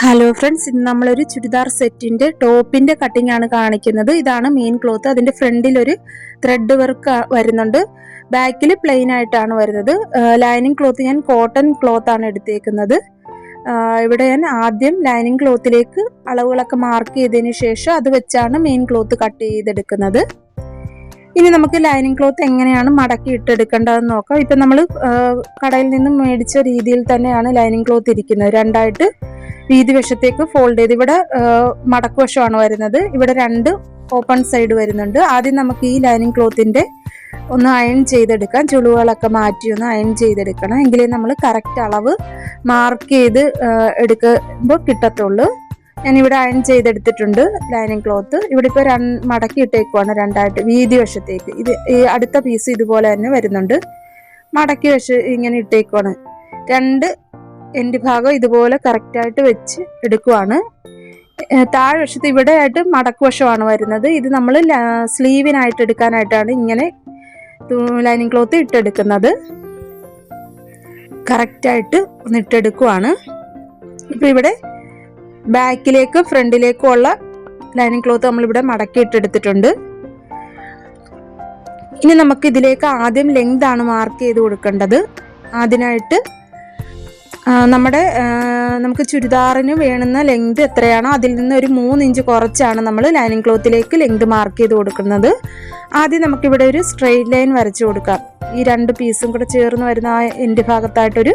Hello friends, ഇന്ന് നമ്മളൊരു ചുരിദാർ സെറ്റിന്റെ ടോപ്പിന്റെ കട്ടിംഗ് ആണ് കാണിക്കുന്നത്. ഇതാണ് മെയിൻ ക്ലോത്ത്. അതിന്റെ ഫ്രണ്ടിൽ ഒരു ത്രെഡ് വർക്ക് വരുന്നുണ്ട്. ബാക്കിൽ പ്ലെയിൻ ആയിട്ടാണ് വരുന്നത്. ലൈനിങ് ക്ലോത്ത് ഞാൻ കോട്ടൺ ക്ലോത്ത് ആണ് എടുത്തേക്കുന്നത്. ഇവിടെ ഞാൻ ആദ്യം ലൈനിങ് ക്ലോത്തിലേക്ക് അളവുകളൊക്കെ മാർക്ക് ചെയ്തതിന് ശേഷം അത് വെച്ചാണ് മെയിൻ ക്ലോത്ത് കട്ട് ചെയ്തെടുക്കുന്നത്. ഇനി നമുക്ക് ലൈനിങ് ക്ലോത്ത് എങ്ങനെയാണ് മടക്കി ഇട്ടെടുക്കേണ്ടതെന്ന് നോക്കാം. ഇപ്പം നമ്മൾ കടയിൽ നിന്നും മേടിച്ച രീതിയിൽ തന്നെയാണ് ലൈനിങ് ക്ലോത്ത് ഇരിക്കുന്നത്. രണ്ടായിട്ട് വീതി വശത്തേക്ക് ഫോൾഡ് ചെയ്ത്, ഇവിടെ മടക്ക് വശമാണ് വരുന്നത്. ഇവിടെ രണ്ട് ഓപ്പൺ സൈഡ് വരുന്നുണ്ട്. ആദ്യം നമുക്ക് ഈ ലൈനിങ് ക്ലോത്തിന്റെ ഒന്ന് അയൺ ചെയ്തെടുക്കാം. ചുളിവുകളൊക്കെ മാറ്റി ഒന്ന് അയൺ ചെയ്തെടുക്കണം. എങ്കിലേ നമ്മൾ കറക്റ്റ് അളവ് മാർക്ക് ചെയ്ത് എടുക്കുമ്പോൾ കിട്ടത്തുള്ളൂ. ഞാനിവിടെ അയൺ ചെയ്തെടുത്തിട്ടുണ്ട് ലൈനിങ് ക്ലോത്ത്. ഇവിടെ ഇപ്പോൾ മടക്കി ഇട്ടേക്കുവാണ് രണ്ടായിട്ട് വീതി വശത്തേക്ക്. ഇത് ഈ അടുത്ത പീസ് ഇതുപോലെ തന്നെ വരുന്നുണ്ട്. മടക്കി ഇങ്ങനെ ഇട്ടേക്കുവാണ്. രണ്ട് എൻഡ് ഭാഗം ഇതുപോലെ കറക്റ്റായിട്ട് വെച്ച് എടുക്കുവാണ്. താഴ്വശത്ത് ഇവിടെ ആയിട്ട് മടക്ക് വശമാണ് വരുന്നത്. ഇത് നമ്മൾ സ്ലീവിനായിട്ട് എടുക്കാനായിട്ടാണ് ഇങ്ങനെ ലൈനിങ് ക്ലോത്ത് ഇട്ടെടുക്കുന്നത്. കറക്റ്റായിട്ട് ഒന്ന് ഇട്ടെടുക്കുവാണ്. ഇപ്പം ഇവിടെ ബാക്കിലേക്കും ഫ്രണ്ടിലേക്കും ഉള്ള ലൈനിങ് ക്ലോത്ത് നമ്മളിവിടെ മടക്കി ഇട്ടെടുത്തിട്ടുണ്ട്. ഇനി നമുക്ക് ഇതിലേക്ക് ആദ്യം ലെങ്ത് ആണ് മാർക്ക് ചെയ്ത് കൊടുക്കേണ്ടത്. അതിനായിട്ട് നമുക്ക് ചുരിദാറിന് വേണ്ടുന്ന ലെങ്ത് എത്രയാണോ അതിൽ നിന്ന് ഒരു 3 ഇഞ്ച് കുറച്ചാണ് നമ്മൾ ലൈനിങ് ക്ലോത്തിലേക്ക് ലെങ്ത് മാർക്ക് ചെയ്ത് കൊടുക്കുന്നത്. ആദ്യം നമുക്കിവിടെ ഒരു സ്ട്രെയിറ്റ് ലൈൻ വരച്ചു കൊടുക്കാം. ഈ രണ്ട് പീസും കൂടെ ചേർന്ന് വരുന്ന ആ എൻഡ് ഭാഗത്തായിട്ടൊരു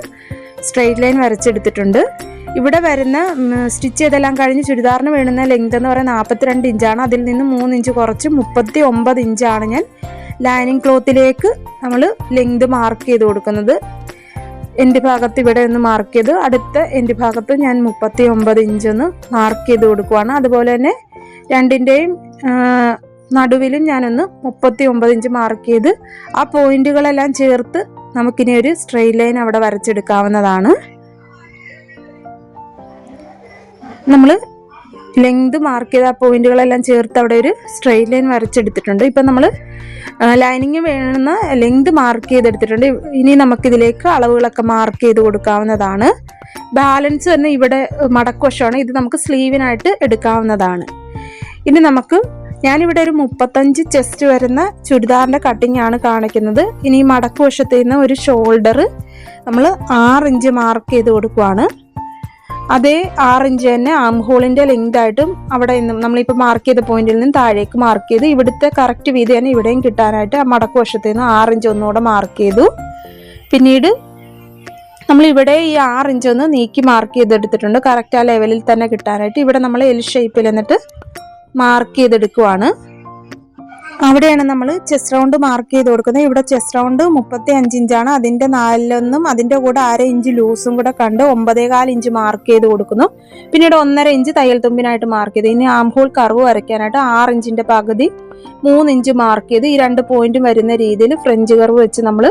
സ്ട്രെയിറ്റ് ലൈൻ വരച്ചെടുത്തിട്ടുണ്ട്. ഇവിടെ വരുന്ന സ്റ്റിച്ച് ചെയ്തെല്ലാം കഴിഞ്ഞ് ചുരിദാറിന് വേണ്ടുന്ന ലെങ്ത് എന്ന് പറയുന്നത് 42 ഇഞ്ചാണ്. അതിൽ നിന്ന് 3 ഇഞ്ച് കുറച്ച് 39 ഇഞ്ചാണ് ഞാൻ ലൈനിങ് ക്ലോത്തിലേക്ക് നമ്മൾ ലെങ്ത് മാർക്ക് ചെയ്ത് കൊടുക്കുന്നത്. എൻഡ് ഭാഗത്ത് ഇവിടെ ഒന്ന് മാർക്ക് ചെയ്ത്, അടുത്ത എൻഡ് ഭാഗത്ത് ഞാൻ 39 ഇഞ്ചൊന്ന് മാർക്ക് ചെയ്ത് കൊടുക്കുവാണ്. അതുപോലെ തന്നെ രണ്ടിൻ്റെയും നടുവിലും ഞാനൊന്ന് 39 ഇഞ്ച് മാർക്ക് ചെയ്ത് ആ പോയിന്റുകളെല്ലാം ചേർത്ത് നമുക്കിനി ഒരു സ്ട്രെയിറ്റ് ലൈൻ അവിടെ വരച്ചെടുക്കാവുന്നതാണ്. നമ്മൾ ലെങ്ത് മാർക്ക് ചെയ്ത ആ പോയിന്റുകളെല്ലാം ചേർത്ത് അവിടെ ഒരു സ്ട്രെയിറ്റ് ലൈൻ വരച്ചെടുത്തിട്ടുണ്ട്. ഇപ്പം നമ്മൾ ലൈനിങ് വേണമെന്ന ലെങ്ത് മാർക്ക് ചെയ്തെടുത്തിട്ടുണ്ട്. ഇനി നമുക്കിതിലേക്ക് അളവുകളൊക്കെ മാർക്ക് ചെയ്ത് കൊടുക്കാവുന്നതാണ്. ബാലൻസ് തന്നെ ഇവിടെ മടക്ക് വശമാണ്. ഇത് നമുക്ക് സ്ലീവിനായിട്ട് എടുക്കാവുന്നതാണ്. ഇനി ഞാനിവിടെ ഒരു 35 ചെസ്റ്റ് വരുന്ന ചുരിദാറിൻ്റെ കട്ടിംഗ് ആണ് കാണിക്കുന്നത്. ഇനി മടക്ക് വശത്ത് നിന്ന് ഒരു ഷോൾഡർ നമ്മൾ 6 ഇഞ്ച് മാർക്ക് ചെയ്ത് കൊടുക്കുവാണ്. അതേ 6 ഇഞ്ച് തന്നെ ആം ഹോളിൻ്റെ ലെങ്ത് ആയിട്ടും അവിടെ നിന്നും നമ്മളിപ്പോൾ മാർക്ക് ചെയ്ത പോയിന്റിൽ നിന്ന് താഴേക്ക് മാർക്ക് ചെയ്ത് ഇവിടുത്തെ കറക്റ്റ് വീതി തന്നെ ഇവിടെയും കിട്ടാനായിട്ട് ആ മടക്ക് വശത്ത് നിന്ന് 6 ഇഞ്ച് ഒന്നുകൂടെ മാർക്ക് ചെയ്തു. പിന്നീട് നമ്മളിവിടെ ഈ 6 ഇഞ്ച് ഒന്ന് നീക്കി മാർക്ക് ചെയ്തെടുത്തിട്ടുണ്ട്. കറക്റ്റ് ആ ലെവലിൽ തന്നെ കിട്ടാനായിട്ട് ഇവിടെ നമ്മൾ എൽ ഷേപ്പിൽ എന്നിട്ട് മാർക്ക് ചെയ്തെടുക്കുവാണ്. അവിടെയാണ് നമ്മൾ ചെസ്റ്റ് റൗണ്ട് മാർക്ക് ചെയ്ത് കൊടുക്കുന്നത്. ഇവിടെ ചെസ്റ്റ് റൗണ്ട് 35 ഇഞ്ചാണ്. അതിൻ്റെ 4 അതിൻ്റെ കൂടെ 1/2 ഇഞ്ച് ലൂസും കൂടെ കണ്ട് 9.25 ഇഞ്ച് മാർക്ക് ചെയ്ത് കൊടുക്കുന്നു. പിന്നീട് 1.5 ഇഞ്ച് തയ്യൽ തുമ്പിനായിട്ട് മാർക്ക് ചെയ്ത്, ഇനി ആം ഹോൾ കർവ് വരയ്ക്കാനായിട്ട് 6 ഇഞ്ചിൻ്റെ പകുതി 3 ഇഞ്ച് മാർക്ക് ചെയ്ത് ഈ 2 പോയിന്റ് വരുന്ന രീതിയിൽ ഫ്രഞ്ച് കർവ് വെച്ച് നമ്മൾ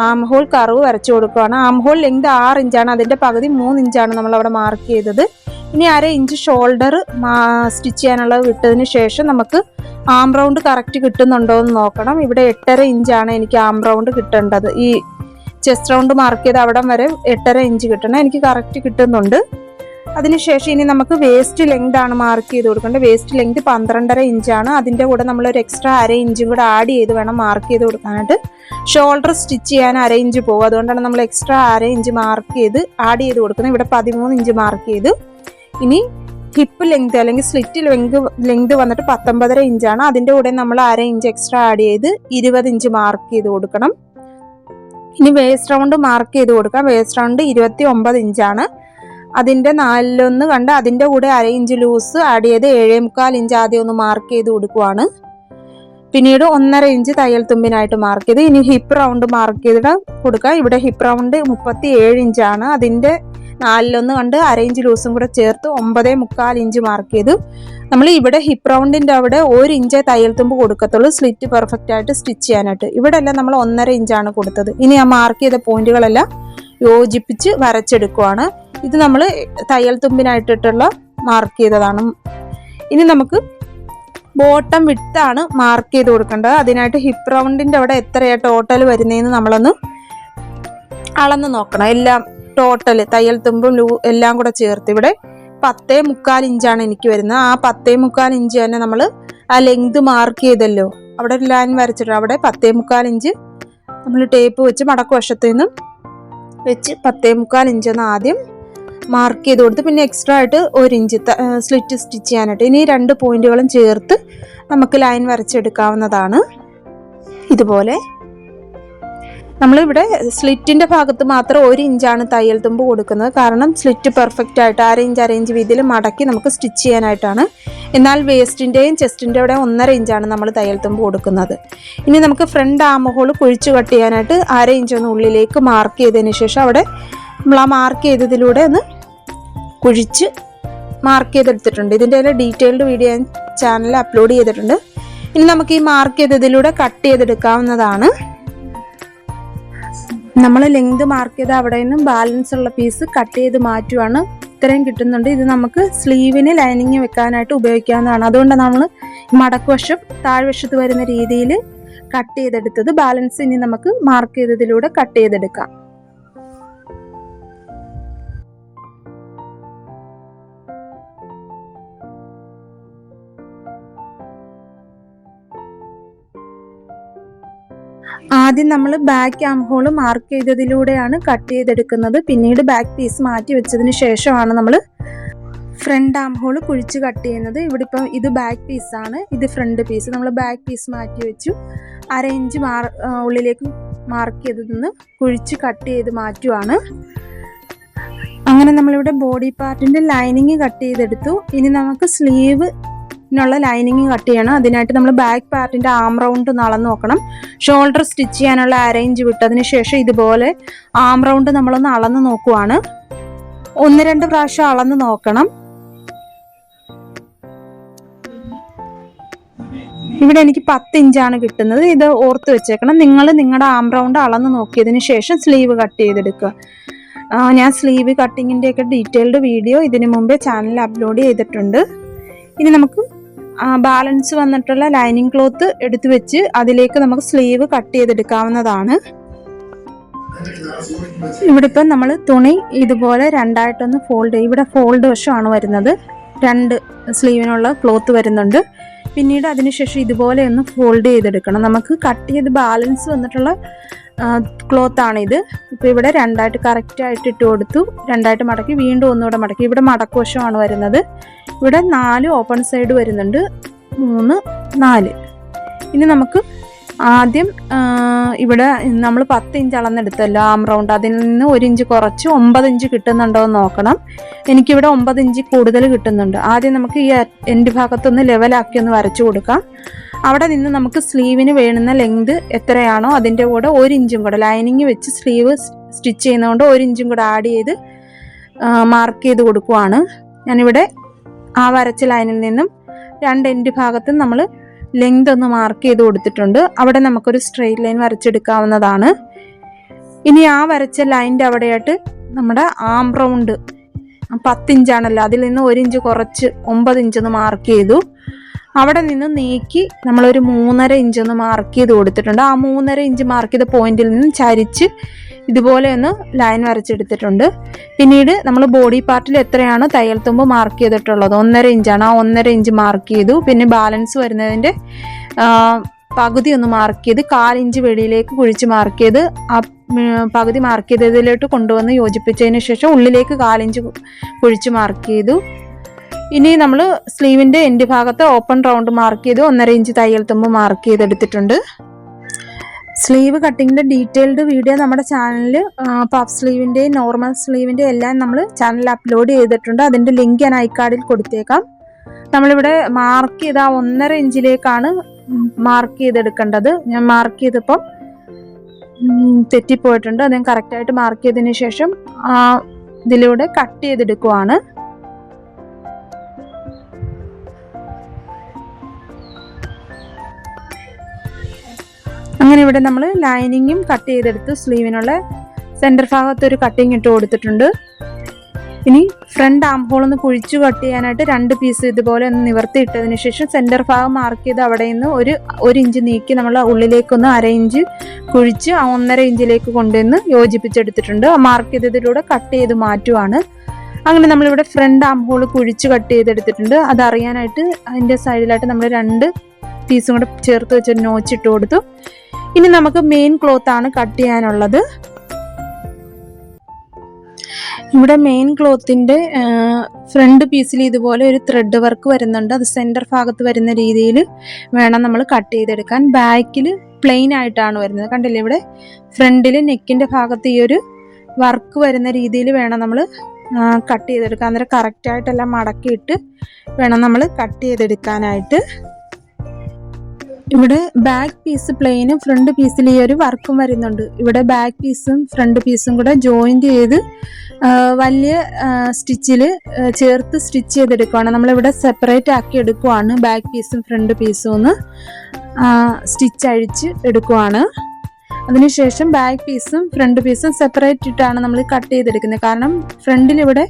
ആം ഹോൾ കർവ് വരച്ചു കൊടുക്കുകയാണ്. ആം ഹോൾ ലെങ്ത് 6 ഇഞ്ചാണ്. അതിൻ്റെ പകുതി 3 ഇഞ്ചാണ് നമ്മൾ അവിടെ മാർക്ക് ചെയ്തത്. ഇനി 1/2 ഇഞ്ച് ഷോൾഡർ സ്റ്റിച്ച് ചെയ്യാനുള്ളത് വിട്ടതിന് ശേഷം നമുക്ക് ആം റൗണ്ട് കറക്റ്റ് കിട്ടുന്നുണ്ടോ എന്ന് നോക്കണം. ഇവിടെ 8.5 ഇഞ്ചാണ് എനിക്ക് ആം റൗണ്ട് കിട്ടേണ്ടത്. ഈ ചെസ്റ്റ് റൗണ്ട് മാർക്ക് ചെയ്ത് അവിടം വരെ 8.5 ഇഞ്ച് കിട്ടണം. എനിക്ക് കറക്റ്റ് കിട്ടുന്നുണ്ട്. അതിനുശേഷം ഇനി നമുക്ക് വേസ്റ്റ് ലെങ്ത് ആണ് മാർക്ക് ചെയ്ത് കൊടുക്കേണ്ടത്. വേസ്റ്റ് ലെങ്ത് 12.5 ഇഞ്ചാണ്. അതിൻ്റെ കൂടെ നമ്മളൊരു എക്സ്ട്രാ 1/2 ഇഞ്ചും കൂടെ ആഡ് ചെയ്ത് വേണം മാർക്ക് ചെയ്ത് കൊടുക്കാനായിട്ട്. ഷോൾഡർ സ്റ്റിച്ച് ചെയ്യാൻ 1/2 ഇഞ്ച് പോകും. അതുകൊണ്ടാണ് നമ്മൾ എക്സ്ട്രാ 1/2 ഇഞ്ച് മാർക്ക് ചെയ്ത് ആഡ് ചെയ്ത് കൊടുക്കുന്നത്. ഇവിടെ 13 ഇഞ്ച് മാർക്ക് ചെയ്തു. ഇനി ഹിപ്പ് ലെങ്ത് അല്ലെങ്കിൽ സ്ലിറ്റ് ലെങ്ത് വന്നിട്ട് 19.5 ഇഞ്ചാണ്. അതിൻ്റെ കൂടെ നമ്മൾ 1/2 ഇഞ്ച് എക്സ്ട്രാ ആഡ് ചെയ്ത് 20 ഇഞ്ച് മാർക്ക് ചെയ്ത് കൊടുക്കണം. ഇനി വേസ്റ്റ് റൗണ്ട് മാർക്ക് ചെയ്ത് കൊടുക്കാം. വേസ്റ്റ് റൗണ്ട് 29 ഇഞ്ചാണ്. അതിൻ്റെ 4 കണ്ട് അതിൻ്റെ കൂടെ 1/2 ഇഞ്ച് ലൂസ് ആഡ് ചെയ്ത് 7.25 ഇഞ്ച് ആദ്യം ഒന്ന് മാർക്ക് ചെയ്ത് കൊടുക്കുവാണ്. പിന്നീട് 1.5 ഇഞ്ച് തയ്യൽ തുമ്പിനായിട്ട് മാർക്ക് ചെയ്ത് ഇനി ഹിപ്പ് റൗണ്ട് മാർക്ക് ചെയ്ത് കൊടുക്കുക. ഇവിടെ ഹിപ്പ് റൗണ്ട് 37 ഇഞ്ചാണ്. അതിൻ്റെ 4 കണ്ട് 1/2 ഇഞ്ച് ലൂസും കൂടെ ചേർത്ത് 9.25 ഇഞ്ച് മാർക്ക് ചെയ്തു. നമ്മൾ ഇവിടെ ഹിപ്പ് റൗണ്ടിൻ്റെ അവിടെ 1 ഇഞ്ച് തയ്യൽ തുമ്പ് കൊടുക്കത്തുള്ളൂ സ്ലിറ്റ് പെർഫെക്റ്റ് ആയിട്ട് സ്റ്റിച്ച് ചെയ്യാനായിട്ട്. ഇവിടെ എല്ലാം നമ്മൾ 1.5 ഇഞ്ചാണ് കൊടുത്തത്. ഇനി ആ മാർക്ക് ചെയ്ത പോയിന്റുകളെല്ലാം യോജിപ്പിച്ച് വരച്ചെടുക്കുവാണ്. ഇത് നമ്മൾ തയ്യൽ തുമ്പിനായിട്ടിട്ടുള്ള മാർക്ക് ചെയ്തതാണ്. ഇനി നമുക്ക് ബോട്ടം വിട്ടാണ് മാർക്ക് ചെയ്ത് കൊടുക്കേണ്ടത്. അതിനായിട്ട് ഹിപ്പ് റൗണ്ടിൻ്റെ അവിടെ എത്രയാണ് ടോട്ടൽ വരുന്നതെന്ന് നമ്മളൊന്ന് അളന്ന് നോക്കണം. എല്ലാം ടോട്ടൽ തയ്യൽ തുമ്പും എല്ലാം കൂടെ ചേർത്ത് ഇവിടെ 10.25 ഇഞ്ചാണ് എനിക്ക് വരുന്നത്. ആ 10.25 ഇഞ്ച് തന്നെ നമ്മൾ ആ ലെങ്ത് മാർക്ക് ചെയ്തല്ലോ, അവിടെ ഒരു ലൈൻ വരച്ചിട്ട് അവിടെ 10.25 ഇഞ്ച് നമ്മൾ ടേപ്പ് വെച്ച് മടക്ക് വശത്തു നിന്നും വെച്ച് 10.25 ഇഞ്ചൊന്ന് ആദ്യം മാർക്ക് ചെയ്ത് കൊടുത്ത് പിന്നെ എക്സ്ട്രാ ആയിട്ട് 1 ഇഞ്ച് സ്ലിറ്റ് സ്റ്റിച്ച് ചെയ്യാനായിട്ട്. ഇനി 2 പോയിന്റുകളും ചേർത്ത് നമുക്ക് ലൈൻ വരച്ചെടുക്കാവുന്നതാണ്. ഇതുപോലെ നമ്മളിവിടെ സ്ലിറ്റിൻ്റെ ഭാഗത്ത് മാത്രം 1 ഇഞ്ചാണ് തയ്യൽ തുമ്പ് കൊടുക്കുന്നത്. കാരണം സ്ലിറ്റ് പെർഫെക്റ്റ് ആയിട്ട് അരയിഞ്ച് വീതിയിൽ മടക്കി നമുക്ക് സ്റ്റിച്ച് ചെയ്യാനായിട്ടാണ്. എന്നാൽ വേസ്റ്റിൻ്റെയും ചെസ്റ്റിൻ്റെ അവിടെ 1.5 ഇഞ്ചാണ് നമ്മൾ തയ്യൽ തുമ്പ് കൊടുക്കുന്നത്. ഇനി നമുക്ക് ഫ്രണ്ട് ആം ഹോൾ കുഴിച്ച് കട്ട് ചെയ്യാനായിട്ട് 1/2 ഇഞ്ചൊന്ന് ഉള്ളിലേക്ക് മാർക്ക് ചെയ്തതിന് ശേഷം അവിടെ നമ്മൾ ആ മാർക്ക് ചെയ്തതിലൂടെ ഒന്ന് കുഴിച്ച് മാർക്ക് ചെയ്തെടുത്തിട്ടുണ്ട്. ഇതിൻ്റെ ഡീറ്റെയിൽഡ് വീഡിയോ ഞാൻ ചാനലിൽ അപ്ലോഡ് ചെയ്തിട്ടുണ്ട്. ഇനി നമുക്ക് ഈ മാർക്ക് ചെയ്തതിലൂടെ കട്ട് ചെയ്തെടുക്കാവുന്നതാണ്. നമ്മൾ ലെങ്ത് മാർക്ക് ചെയ്ത് അവിടെ നിന്നും ബാലൻസ് ഉള്ള പീസ് കട്ട് ചെയ്ത് മാറ്റുവാണ്. ഇത്രയും കിട്ടുന്നുണ്ട്. ഇത് നമുക്ക് സ്ലീവിന് ലൈനിങ് വെക്കാനായിട്ട് ഉപയോഗിക്കാവുന്നതാണ്. അതുകൊണ്ട് നമ്മൾ മടക്കുവശം താഴ്വശത്ത് വരുന്ന രീതിയിൽ കട്ട് ചെയ്തെടുത്തത്. ബാലൻസ് ഇനി നമുക്ക് മാർക്ക് ചെയ്തതിലൂടെ കട്ട് ചെയ്തെടുക്കാം. ആദ്യം നമ്മൾ ബാക്ക് ആം ഹോൾ മാർക്ക് ചെയ്തതിലൂടെയാണ് കട്ട് ചെയ്തെടുക്കുന്നത്. പിന്നീട് ബാക്ക് പീസ് മാറ്റി വെച്ചതിന് ശേഷമാണ് നമ്മൾ ഫ്രണ്ട് ആം ഹോൾ കുഴിച്ച് കട്ട് ചെയ്യുന്നത്. ഇവിടെ ഇപ്പം ഇത് ബാക്ക് പീസാണ്, ഇത് ഫ്രണ്ട് പീസ്. നമ്മൾ ബാക്ക് പീസ് മാറ്റി വെച്ചു. 1/2 ഇഞ്ച് ഉള്ളിലേക്ക് മാർക്ക് ചെയ്തതിൽ നിന്ന് കുഴിച്ച് കട്ട് ചെയ്ത് മാറ്റുവാണ്. അങ്ങനെ നമ്മളിവിടെ ബോഡി പാർട്ടിൻ്റെ ലൈനിങ് കട്ട് ചെയ്തെടുത്തു. ഇനി നമുക്ക് സ്ലീവിനുള്ള ലൈനിങ് കട്ട് ചെയ്യണം. അതിനായിട്ട് നമ്മൾ ബാക്ക് പാർട്ടിൻ്റെ ആം റൗണ്ട് ഒന്ന് അളന്ന് നോക്കണം. ഷോൾഡർ സ്റ്റിച്ച് ചെയ്യാനുള്ള 1/2 ഇഞ്ച് വിട്ടതിന് ശേഷം ഇതുപോലെ ആം റൗണ്ട് നമ്മളൊന്ന് അളന്ന് നോക്കുവാണ്. 1-2 പ്രാവശ്യം അളന്ന് നോക്കണം. ഇവിടെ എനിക്ക് 10 ഇഞ്ചാണ് കിട്ടുന്നത്. ഇത് ഓർത്ത് വെച്ചേക്കണം. നിങ്ങൾ നിങ്ങളുടെ ആം റൗണ്ട് അളന്ന് നോക്കിയതിന് ശേഷം സ്ലീവ് കട്ട് ചെയ്തെടുക്കുക. ഞാൻ സ്ലീവ് കട്ടിങ്ങിൻ്റെയൊക്കെ ഡീറ്റെയിൽഡ് വീഡിയോ ഇതിനു മുമ്പേ ചാനലിൽ അപ്ലോഡ് ചെയ്തിട്ടുണ്ട്. ഇനി നമുക്ക് ബാലൻസ് വന്നിട്ടുള്ള ലൈനിങ് ക്ലോത്ത് എടുത്തു വെച്ച് അതിലേക്ക് നമുക്ക് സ്ലീവ് കട്ട് ചെയ്തെടുക്കാവുന്നതാണ്. ഇവിടെ ഇപ്പം നമ്മൾ തുണി ഇതുപോലെ രണ്ടായിട്ടൊന്ന് ഫോൾഡ് ചെയ്യും. ഇവിടെ ഫോൾഡ് വശമാണ് വരുന്നത്. 2 സ്ലീവിനുള്ള ക്ലോത്ത് വരുന്നുണ്ട്. പിന്നീട് അതിനുശേഷം ഇതുപോലെ ഒന്ന് ഫോൾഡ് ചെയ്തെടുക്കണം. നമുക്ക് കട്ട് ചെയ്ത് ബാലൻസ് വന്നിട്ടുള്ള ക്ലോത്താണിത്. ഇപ്പോൾ ഇവിടെ രണ്ടായിട്ട് കറക്റ്റായിട്ട് ഇട്ട് കൊടുത്തു. രണ്ടായിട്ട് മടക്കി വീണ്ടും ഒന്നുകൂടെ മടക്കി. ഇവിടെ മടക്കുവശമാണ് വരുന്നത്. ഇവിടെ 4 ഓപ്പൺ സൈഡ് വരുന്നുണ്ട്. 3, 4. ഇനി നമുക്ക് ആദ്യം ഇവിടെ നമ്മൾ 10 ഇഞ്ച് അളന്നെടുത്തല്ലോ ആം റൗണ്ട്. അതിൽ നിന്ന് 1 ഇഞ്ച് കുറച്ച് 9 ഇഞ്ച് കിട്ടുന്നുണ്ടോ എന്ന് നോക്കണം. എനിക്കിവിടെ 9 ഇഞ്ച് കൂടുതൽ കിട്ടുന്നുണ്ട്. ആദ്യം നമുക്ക് ഈ എൻഡ് ഭാഗത്തൊന്ന് ലെവലാക്കി ഒന്ന് വരച്ചു കൊടുക്കാം. അവിടെ നിന്ന് നമുക്ക് സ്ലീവിന് വേണ്ടുന്ന ലെങ്ത് എത്രയാണോ അതിൻ്റെ കൂടെ 1 ഇഞ്ചും കൂടെ ലൈനിങ് വെച്ച് സ്ലീവ് സ്റ്റിച്ച് ചെയ്യുന്നതുകൊണ്ട് 1 ഇഞ്ചും കൂടെ ആഡ് ചെയ്ത് മാർക്ക് ചെയ്ത് കൊടുക്കുവാണ്. ഞാനിവിടെ ആ വരച്ച ലൈനിൽ നിന്നും 2 എൻഡ് ഭാഗത്തും നമ്മൾ ലെങ്ത് ഒന്ന് മാർക്ക് ചെയ്ത് കൊടുത്തിട്ടുണ്ട്. അവിടെ നമുക്കൊരു സ്ട്രെയിറ്റ് ലൈൻ വരച്ചെടുക്കാവുന്നതാണ്. ഇനി ആ വരച്ച ലൈനിൻ്റെ അവിടെയായിട്ട് നമ്മുടെ ആം റൗണ്ട് 10 ഇഞ്ചാണല്ലോ, അതിൽ നിന്ന് 1 ഇഞ്ച് കുറച്ച് 9 ഇഞ്ചൊന്ന് മാർക്ക് ചെയ്തു. അവിടെ നിന്ന് നീക്കി നമ്മളൊരു 3.5 ഇഞ്ചൊന്ന് മാർക്ക് ചെയ്ത് കൊടുത്തിട്ടുണ്ട്. ആ 3.5 ഇഞ്ച് മാർക്ക് ചെയ്ത പോയിന്റിൽ നിന്ന് ചരിച്ച് ഇതുപോലെ ഒന്ന് ലൈൻ വരച്ചെടുത്തിട്ടുണ്ട്. പിന്നീട് നമ്മൾ ബോഡി പാർട്ടിൽ എത്രയാണ് തയ്യൽ തുമ്പ് മാർക്ക് ചെയ്തിട്ടുള്ളത് 1.5 ഇഞ്ചാണ്. ആ 1.5 ഇഞ്ച് മാർക്ക് ചെയ്തു. പിന്നെ ബാലൻസ് വരുന്നതിൻ്റെ പകുതി ഒന്ന് മാർക്ക് ചെയ്ത് 1/4 ഇഞ്ച് വെളിയിലേക്ക് കുഴിച്ച് മാർക്ക് ചെയ്ത് ആ പകുതി മാർക്ക് ചെയ്തതിലോട്ട് കൊണ്ടുവന്ന് യോജിപ്പിച്ചതിന് ശേഷം ഉള്ളിലേക്ക് 1/4 ഇഞ്ച് കുഴിച്ച് മാർക്ക് ചെയ്തു. ഇനി നമ്മൾ സ്ലീവിൻ്റെ എൻഡ് ഭാഗത്ത് ഓപ്പൺ റൗണ്ട് മാർക്ക് ചെയ്ത് 1.5 ഇഞ്ച് തയ്യൽ തുമ്പ് മാർക്ക് ചെയ്തെടുത്തിട്ടുണ്ട്. സ്ലീവ് കട്ടിങ്ങിൻ്റെ ഡീറ്റെയിൽഡ് വീഡിയോ നമ്മുടെ ചാനലിൽ പഫ് സ്ലീവിൻ്റെയും നോർമൽ സ്ലീവിൻ്റെയും എല്ലാം നമ്മൾ ചാനലിൽ അപ്ലോഡ് ചെയ്തിട്ടുണ്ട്. അതിൻ്റെ ലിങ്ക് ഞാൻ ഐക്കാർഡിൽ കൊടുത്തേക്കാം. നമ്മളിവിടെ മാർക്ക് ചെയ്ത് ആ 1.5 ഇഞ്ചിലേക്കാണ് മാർക്ക് ചെയ്തെടുക്കേണ്ടത്. ഞാൻ മാർക്ക് ചെയ്തപ്പം തെറ്റിപ്പോയിട്ടുണ്ട്. അത് ഞാൻ കറക്റ്റായിട്ട് മാർക്ക് ചെയ്തതിന് ശേഷം ഇതിലൂടെ കട്ട് ചെയ്തെടുക്കുവാണ്. അങ്ങനെ ഇവിടെ നമ്മൾ ലൈനിങ്ങും കട്ട് ചെയ്തെടുത്ത് സ്ലീവിനുള്ള സെൻറ്റർ ഭാഗത്ത് ഒരു കട്ടിങ് ഇട്ട് കൊടുത്തിട്ടുണ്ട്. ഇനി ഫ്രണ്ട് ആം ഹോൾ ഒന്ന് കുഴിച്ചു കട്ട് ചെയ്യാനായിട്ട് 2 പീസ് ഇതുപോലെ ഒന്ന് നിവർത്തി ഇട്ടതിന് ശേഷം സെൻറ്റർ ഭാഗം മാർക്ക് ചെയ്ത് അവിടെ നിന്ന് 1 ഇഞ്ച് നീക്കി നമ്മൾ ഉള്ളിലേക്കൊന്ന് 1/2 ഇഞ്ച് കുഴിച്ച് ആ 1.5 ഇഞ്ചിലേക്ക് കൊണ്ടുവന്ന് യോജിപ്പിച്ചെടുത്തിട്ടുണ്ട്. മാർക്ക് ചെയ്തതിലൂടെ കട്ട് ചെയ്ത് മാറ്റുവാണ്. അങ്ങനെ നമ്മളിവിടെ ഫ്രണ്ട് ആം ഹോൾ കുഴിച്ച് കട്ട് ചെയ്തെടുത്തിട്ടുണ്ട്. അതറിയാനായിട്ട് അതിൻ്റെ സൈഡിലായിട്ട് നമ്മൾ 2 പീസും കൂടെ ചേർത്ത് വെച്ചൊരു നോച്ചിട്ട് കൊടുത്തു. ഇനി നമുക്ക് മെയിൻ ക്ലോത്താണ് കട്ട് ചെയ്യാനുള്ളത്. ഇവിടെ മെയിൻ ക്ലോത്തിൻ്റെ ഫ്രണ്ട് പീസിൽ ഇതുപോലെ ഒരു ത്രെഡ് വർക്ക് വരുന്നുണ്ട്. അത് സെൻറ്റർ ഭാഗത്ത് വരുന്ന രീതിയിൽ വേണം നമ്മൾ കട്ട് ചെയ്തെടുക്കാൻ. ബാക്കിൽ പ്ലെയിൻ ആയിട്ടാണ് വരുന്നത്. കണ്ടില്ലേ, ഇവിടെ ഫ്രണ്ടിൽ നെക്കിൻ്റെ ഭാഗത്ത് ഈ ഒരു വർക്ക് വരുന്ന രീതിയിൽ വേണം നമ്മൾ കട്ട് ചെയ്തെടുക്കാൻ. അന്നേരം കറക്റ്റായിട്ടെല്ലാം മടക്കിയിട്ട് വേണം നമ്മൾ കട്ട് ചെയ്തെടുക്കാനായിട്ട്. ഇവിടെ ബാക്ക് പീസ് പ്ലെയിനും ഫ്രണ്ട് പീസിൽ ഈ ഒരു വർക്കും വരുന്നുണ്ട്. ഇവിടെ ബാക്ക് പീസും ഫ്രണ്ട് പീസും കൂടെ ജോയിൻറ്റ് ചെയ്ത് വലിയ സ്റ്റിച്ചിൽ ചേർത്ത് സ്റ്റിച്ച് ചെയ്തെടുക്കുകയാണ്. നമ്മളിവിടെ സെപ്പറേറ്റ് ആക്കി എടുക്കുവാണ്. ബാക്ക് പീസും ഫ്രണ്ട് പീസും ഒന്ന് സ്റ്റിച്ച് അഴിച്ച് എടുക്കുവാണ്. അതിനുശേഷം ബാക്ക് പീസും ഫ്രണ്ട് പീസും സെപ്പറേറ്റ് ഇട്ടാണ് നമ്മൾ കട്ട് ചെയ്തെടുക്കുന്നത്. കാരണം ഫ്രണ്ടിൽ ഇവിടെ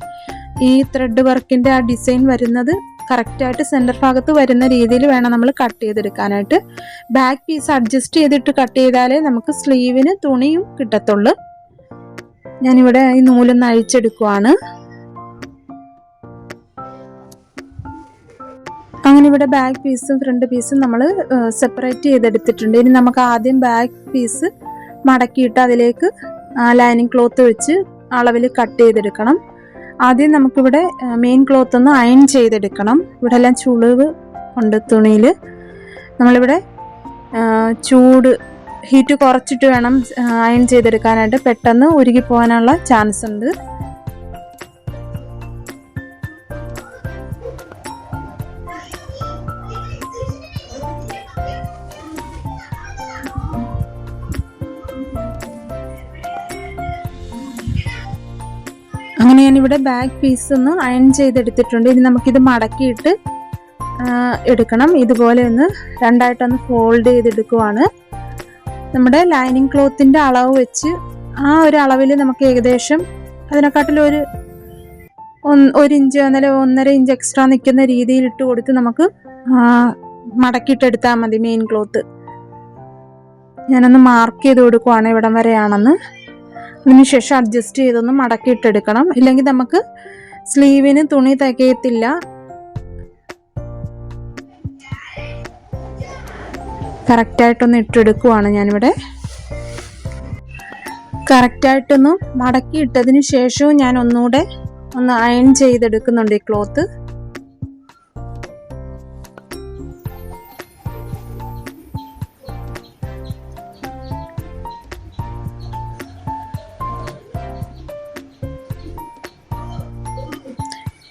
ഈ ത്രെഡ് വർക്കിൻ്റെ ആ ഡിസൈൻ വരുന്നത് കറക്റ്റായിട്ട് സെൻറ്റർ ഭാഗത്ത് വരുന്ന രീതിയിൽ വേണം നമ്മൾ കട്ട് ചെയ്തെടുക്കാനായിട്ട്. ബാക്ക് പീസ് അഡ്ജസ്റ്റ് ചെയ്തിട്ട് കട്ട് ചെയ്താലേ നമുക്ക് സ്ലീവിന് തുണിയും കിട്ടത്തുള്ളൂ. ഞാനിവിടെ ഈ നൂലൊന്ന് അഴിച്ചെടുക്കുവാണ്. അങ്ങനെ ഇവിടെ ബാക്ക് പീസും ഫ്രണ്ട് പീസും നമ്മൾ സെപ്പറേറ്റ് ചെയ്തെടുത്തിട്ടുണ്ട്. ഇനി നമുക്ക് ആദ്യം ബാക്ക് പീസ് മടക്കിയിട്ട് അതിലേക്ക് ലൈനിങ് ക്ലോത്ത് വെച്ച് അളവിൽ കട്ട് ചെയ്തെടുക്കണം. ആദ്യം നമുക്കിവിടെ മെയിൻ ക്ലോത്ത് ഒന്ന് അയൺ ചെയ്തെടുക്കണം. ഇവിടെ എല്ലാം ചുളിവ് ഉണ്ട് തുണിയിൽ. നമ്മളിവിടെ ഹീറ്റ് കുറച്ചിട്ട് വേണം അയൺ ചെയ്തെടുക്കാനായിട്ട്. പെട്ടെന്ന് ഉരുകി പോകാനുള്ള ചാൻസ് ഉണ്ട്. അങ്ങനെ ഞാനിവിടെ ബാക്ക് പീസ് ഒന്ന് അയൺ ചെയ്തെടുത്തിട്ടുണ്ട്. ഇനി നമുക്കിത് മടക്കിയിട്ട് എടുക്കണം. ഇതുപോലെ ഒന്ന് രണ്ടായിട്ടൊന്ന് ഫോൾഡ് ചെയ്തെടുക്കുവാണ്. നമ്മുടെ ലൈനിങ് ക്ലോത്തിൻ്റെ അളവ് വെച്ച് ആ ഒരു അളവിൽ നമുക്ക് ഏകദേശം അതിനെക്കാട്ടിലും ഒരു ഇഞ്ച് എന്നല്ല 1.5 ഇഞ്ച് എക്സ്ട്രാ നിൽക്കുന്ന രീതിയിൽ ഇട്ട് കൊടുത്ത് നമുക്ക് മടക്കിയിട്ടെടുത്താൽ മതി മെയിൻ ക്ലോത്ത്. ഞാനൊന്ന് മാർക്ക് ചെയ്ത് കൊടുക്കുവാണ് ഇവിടം വരെയാണെന്ന്. അതിനുശേഷം അഡ്ജസ്റ്റ് ചെയ്തൊന്ന് മടക്കിയിട്ടെടുക്കണം. ഇല്ലെങ്കിൽ നമുക്ക് സ്ലീവിന് തുണി തികയത്തില്ല. കറക്റ്റായിട്ടൊന്ന് ഇട്ടെടുക്കുവാണ് ഞാനിവിടെ. കറക്റ്റായിട്ടൊന്ന് മടക്കിയിട്ടതിന് ശേഷവും ഞാൻ ഒന്നുകൂടെ ഒന്ന് അയൺ ചെയ്തെടുക്കുന്നുണ്ട് ഈ ക്ലോത്ത്.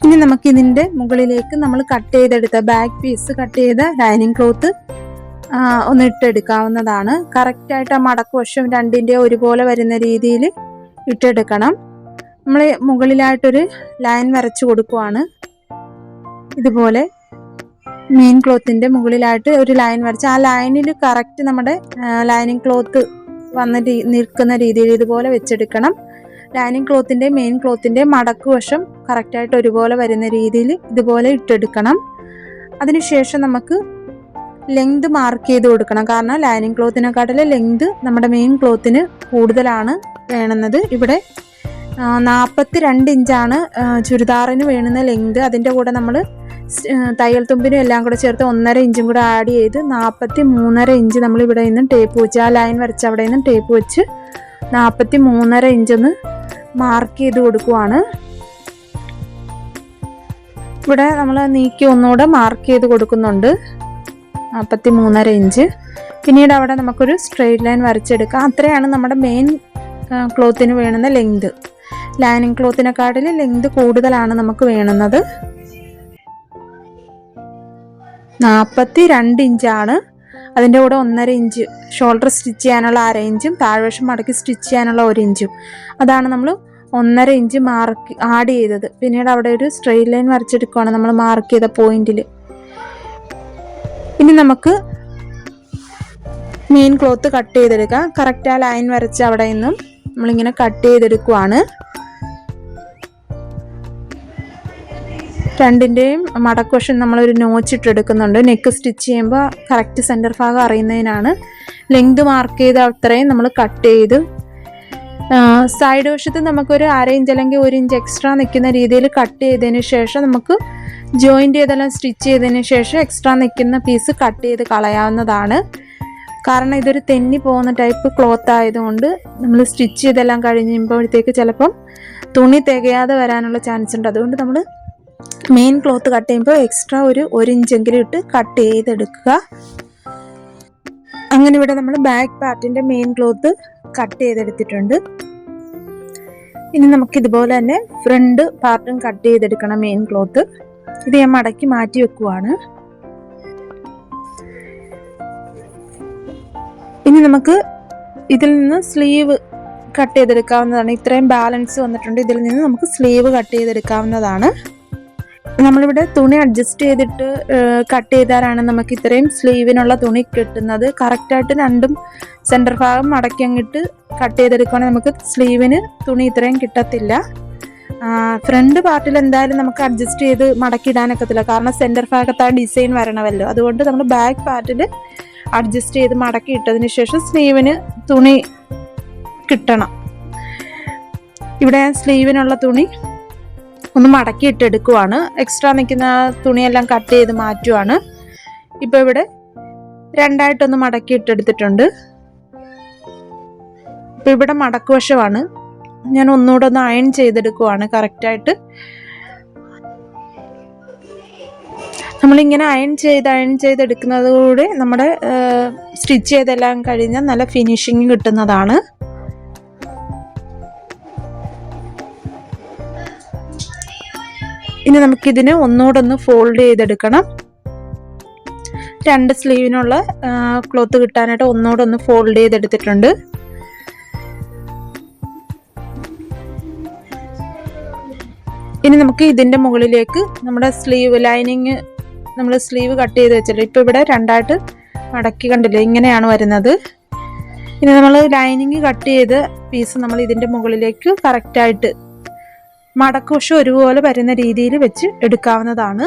ഇനി നമുക്കിതിൻ്റെ മുകളിലേക്ക് നമ്മൾ കട്ട് ചെയ്തെടുത്ത ബാക്ക് പീസ് കട്ട് ചെയ്ത ലൈനിങ് ക്ലോത്ത് ഒന്ന് ഇട്ടെടുക്കാവുന്നതാണ്. കറക്റ്റായിട്ട് ആ മടക്ക് വശം രണ്ടിൻ്റെ ഒരുപോലെ വരുന്ന രീതിയിൽ ഇട്ടെടുക്കണം. നമ്മൾ മുകളിലായിട്ടൊരു ലൈൻ വരച്ച് കൊടുക്കുവാണ്. ഇതുപോലെ മെയിൻ ക്ലോത്തിൻ്റെ മുകളിലായിട്ട് ഒരു ലൈൻ വരച്ച് ആ ലൈനിൽ കറക്റ്റ് നമ്മുടെ ലൈനിങ് ക്ലോത്ത് നിൽക്കുന്ന രീതിയിൽ ഇതുപോലെ വെച്ചെടുക്കണം. ലൈനിങ് ക്ലോത്തിൻ്റെ മെയിൻ ക്ലോത്തിൻ്റെ മടക്ക് വശം കറക്റ്റായിട്ട് ഒരുപോലെ വരുന്ന രീതിയിൽ ഇതുപോലെ ഇട്ടെടുക്കണം. അതിനുശേഷം നമുക്ക് ലെങ്ത് മാർക്ക് ചെയ്ത് കൊടുക്കണം. കാരണം ലൈനിങ് ക്ലോത്തിനെക്കാട്ടിലെ ലെങ്ത് നമ്മുടെ മെയിൻ ക്ലോത്തിന് കൂടുതലാണ് വേണമെന്നത്. ഇവിടെ 42 ഇഞ്ചാണ് ചുരിദാറിന് വേണ്ടുന്ന ലെങ്ത്. അതിൻ്റെ കൂടെ നമ്മൾ തയ്യൽ തുമ്പിനും എല്ലാം കൂടെ ചേർത്ത് 1.5 ഇഞ്ചും കൂടെ ആഡ് ചെയ്ത് 43.5 ഇഞ്ച് നമ്മൾ ഇവിടെ നിന്നും ടേപ്പ് വെച്ച് ആ ലൈൻ വരച്ച് അവിടെ നിന്നും ടേപ്പ് വെച്ച് 43.5 ഇഞ്ചൊന്ന് മാർക്ക് ചെയ്ത് കൊടുക്കുവാണ്. ഇവിടെ നമ്മൾ നീക്കി ഒന്നുകൂടെ മാർക്ക് ചെയ്ത് കൊടുക്കുന്നുണ്ട് 43.5 ഇഞ്ച്. പിന്നീട് അവിടെ നമുക്കൊരു സ്ട്രെയിറ്റ് ലൈൻ വരച്ചെടുക്കാം. അത്രയാണ് നമ്മുടെ മെയിൻ ക്ലോത്തിന് വേണ്ടുന്ന ലെങ്ത്. ലൈനിങ് ക്ലോത്തിനെക്കാട്ടിൽ ലെങ്ത് കൂടുതലാണ് നമുക്ക് വേണ്ടുന്നത്. 42 ഇഞ്ചാണ്. അതിൻ്റെ കൂടെ 1.5 ഇഞ്ച് ഷോൾഡർ സ്റ്റിച്ച് ചെയ്യാനുള്ള 1/2 ഇഞ്ചും താഴ്വശം മടക്കി സ്റ്റിച്ച് ചെയ്യാനുള്ള 1 ഇഞ്ചും അതാണ് നമ്മൾ 1.5 ഇഞ്ച് മാർക്ക് ആഡ് ചെയ്തത്. പിന്നീട് അവിടെ ഒരു സ്ട്രെയിറ്റ് ലൈൻ വരച്ചെടുക്കുകയാണ് നമ്മൾ മാർക്ക് ചെയ്ത പോയിന്റിൽ. ഇനി നമുക്ക് മെയിൻ ക്ലോത്ത് കട്ട് ചെയ്തെടുക്കാം. കറക്റ്റ് ആ ലൈൻ വരച്ച് അവിടെ നിന്നും നമ്മളിങ്ങനെ കട്ട് ചെയ്തെടുക്കുവാണ്. രണ്ടിൻ്റെയും മടക്കുവശം നമ്മളൊരു നോച്ചിട്ടെടുക്കുന്നുണ്ട്. നെക്ക് സ്റ്റിച്ച് ചെയ്യുമ്പോൾ കറക്റ്റ് സെൻറ്റർ ഭാഗം അറിയുന്നതിനാണ്. ലെങ്ത് മാർക്ക് ചെയ്ത് അത്രയും നമ്മൾ കട്ട് ചെയ്ത് സൈഡ് വശത്ത് നമുക്കൊരു 1/2 ഇഞ്ച് അല്ലെങ്കിൽ 1 ഇഞ്ച് എക്സ്ട്രാ നിൽക്കുന്ന രീതിയിൽ കട്ട് ചെയ്തതിന് ശേഷം നമുക്ക് ജോയിൻ്റ് ചെയ്തെല്ലാം സ്റ്റിച്ച് ചെയ്തതിന് ശേഷം എക്സ്ട്രാ നിൽക്കുന്ന പീസ് കട്ട് ചെയ്ത് കളയാവുന്നതാണ്. കാരണം ഇതൊരു തെന്നി പോകുന്ന ടൈപ്പ് ക്ലോത്ത് ആയതുകൊണ്ട് നമ്മൾ സ്റ്റിച്ച് ചെയ്തെല്ലാം കഴിയുമ്പോഴത്തേക്ക് ചിലപ്പം തുണി തികയാതെ വരാനുള്ള ചാൻസ് ഉണ്ട്. അതുകൊണ്ട് നമ്മൾ മെയിൻ ക്ലോത്ത് കട്ട് ചെയ്യുമ്പോൾ എക്സ്ട്രാ ഒരു 1 ഇഞ്ചെങ്കിലും ഇട്ട് കട്ട് ചെയ്തെടുക്കുക. അങ്ങനെ ഇവിടെ നമ്മൾ ബാക്ക് പാർട്ടിൻ്റെ മെയിൻ ക്ലോത്ത് കട്ട് ചെയ്തെടുത്തിട്ടുണ്ട്. ഇനി നമുക്ക് ഇതുപോലെ തന്നെ ഫ്രണ്ട് പാർട്ടും കട്ട് ചെയ്തെടുക്കണം മെയിൻ ക്ലോത്ത്. ഇത് ഞാൻ മടക്കി മാറ്റി വെക്കുവാണ്. ഇനി നമുക്ക് ഇതിൽ നിന്ന് സ്ലീവ് കട്ട് ചെയ്തെടുക്കാവുന്നതാണ്. ഇത്രയും ബാലൻസ് വന്നിട്ടുണ്ട്. ഇതിൽ നിന്ന് നമുക്ക് സ്ലീവ് കട്ട് ചെയ്തെടുക്കാവുന്നതാണ്. നമ്മളിവിടെ തുണി അഡ്ജസ്റ്റ് ചെയ്തിട്ട് കട്ട് ചെയ്താലാണ് നമുക്ക് ഇത്രയും സ്ലീവിനുള്ള തുണി കിട്ടുന്നത്. കറക്റ്റായിട്ട് രണ്ടും സെൻറ്റർ ഭാഗം മടക്കി അങ്ങിട്ട് കട്ട് ചെയ്തെടുക്കുകയാണെങ്കിൽ നമുക്ക് സ്ലീവിന് തുണി ഇത്രയും കിട്ടത്തില്ല. ഫ്രണ്ട് പാർട്ടിൽ എന്തായാലും നമുക്ക് അഡ്ജസ്റ്റ് ചെയ്ത് മടക്കി ഇടാനൊക്കത്തില്ല, കാരണം സെൻറ്റർ ഭാഗത്ത് ആ ഡിസൈൻ വരണമല്ലോ. അതുകൊണ്ട് നമ്മൾ ബാക്ക് പാർട്ടിൽ അഡ്ജസ്റ്റ് ചെയ്ത് മടക്കി ഇട്ടതിന് ശേഷം സ്ലീവിന് തുണി കിട്ടണം. ഇവിടെ ഞാൻ സ്ലീവിനുള്ള തുണി ഒന്ന് മടക്കി ഇട്ടെടുക്കുവാണ്. എക്സ്ട്രാ നിൽക്കുന്ന തുണിയെല്ലാം കട്ട് ചെയ്ത് മാറ്റുവാണ്. ഇപ്പോൾ ഇവിടെ രണ്ടായിട്ടൊന്ന് മടക്കി ഇട്ടെടുത്തിട്ടുണ്ട്. ഇപ്പോൾ ഇവിടെ മടക്കുവശമാണ്. ഞാൻ ഒന്നുകൂടെ ഒന്ന് അയൺ ചെയ്തെടുക്കുവാണ് കറക്റ്റായിട്ട്. നമ്മളിങ്ങനെ അയൺ ചെയ്തെടുക്കുന്നതോടെ നമ്മുടെ സ്റ്റിച്ച് ചെയ്തെല്ലാം കഴിഞ്ഞാൽ നല്ല ഫിനിഷിങ് കിട്ടുന്നതാണ്. ഇനി നമുക്കിതിനെ ഒന്നുകൂടെ ഒന്ന് ഫോൾഡ് ചെയ്തെടുക്കണം. രണ്ട് സ്ലീവിനുള്ള ക്ലോത്ത് കിട്ടാനായിട്ട് ഒന്നുകൂടെ ഒന്ന് ഫോൾഡ് ചെയ്തെടുത്തിട്ടുണ്ട്. ഇനി നമുക്ക് ഇതിൻ്റെ മുകളിലേക്ക് നമ്മുടെ സ്ലീവ് ലൈനിങ് നമ്മൾ സ്ലീവ് കട്ട് ചെയ്ത് വെച്ചല്ലോ. ഇപ്പോൾ ഇവിടെ രണ്ടായിട്ട് മടക്കി കണ്ടില്ലേ, ഇങ്ങനെയാണ് വരുന്നത്. ഇനി നമ്മൾ ലൈനിങ് കട്ട് ചെയ്ത് പീസ് നമ്മൾ ഇതിൻ്റെ മുകളിലേക്ക് കറക്റ്റായിട്ട് മടക്കുവശം ഒരുപോലെ വരുന്ന രീതിയിൽ വെച്ച് എടുക്കാവുന്നതാണ്.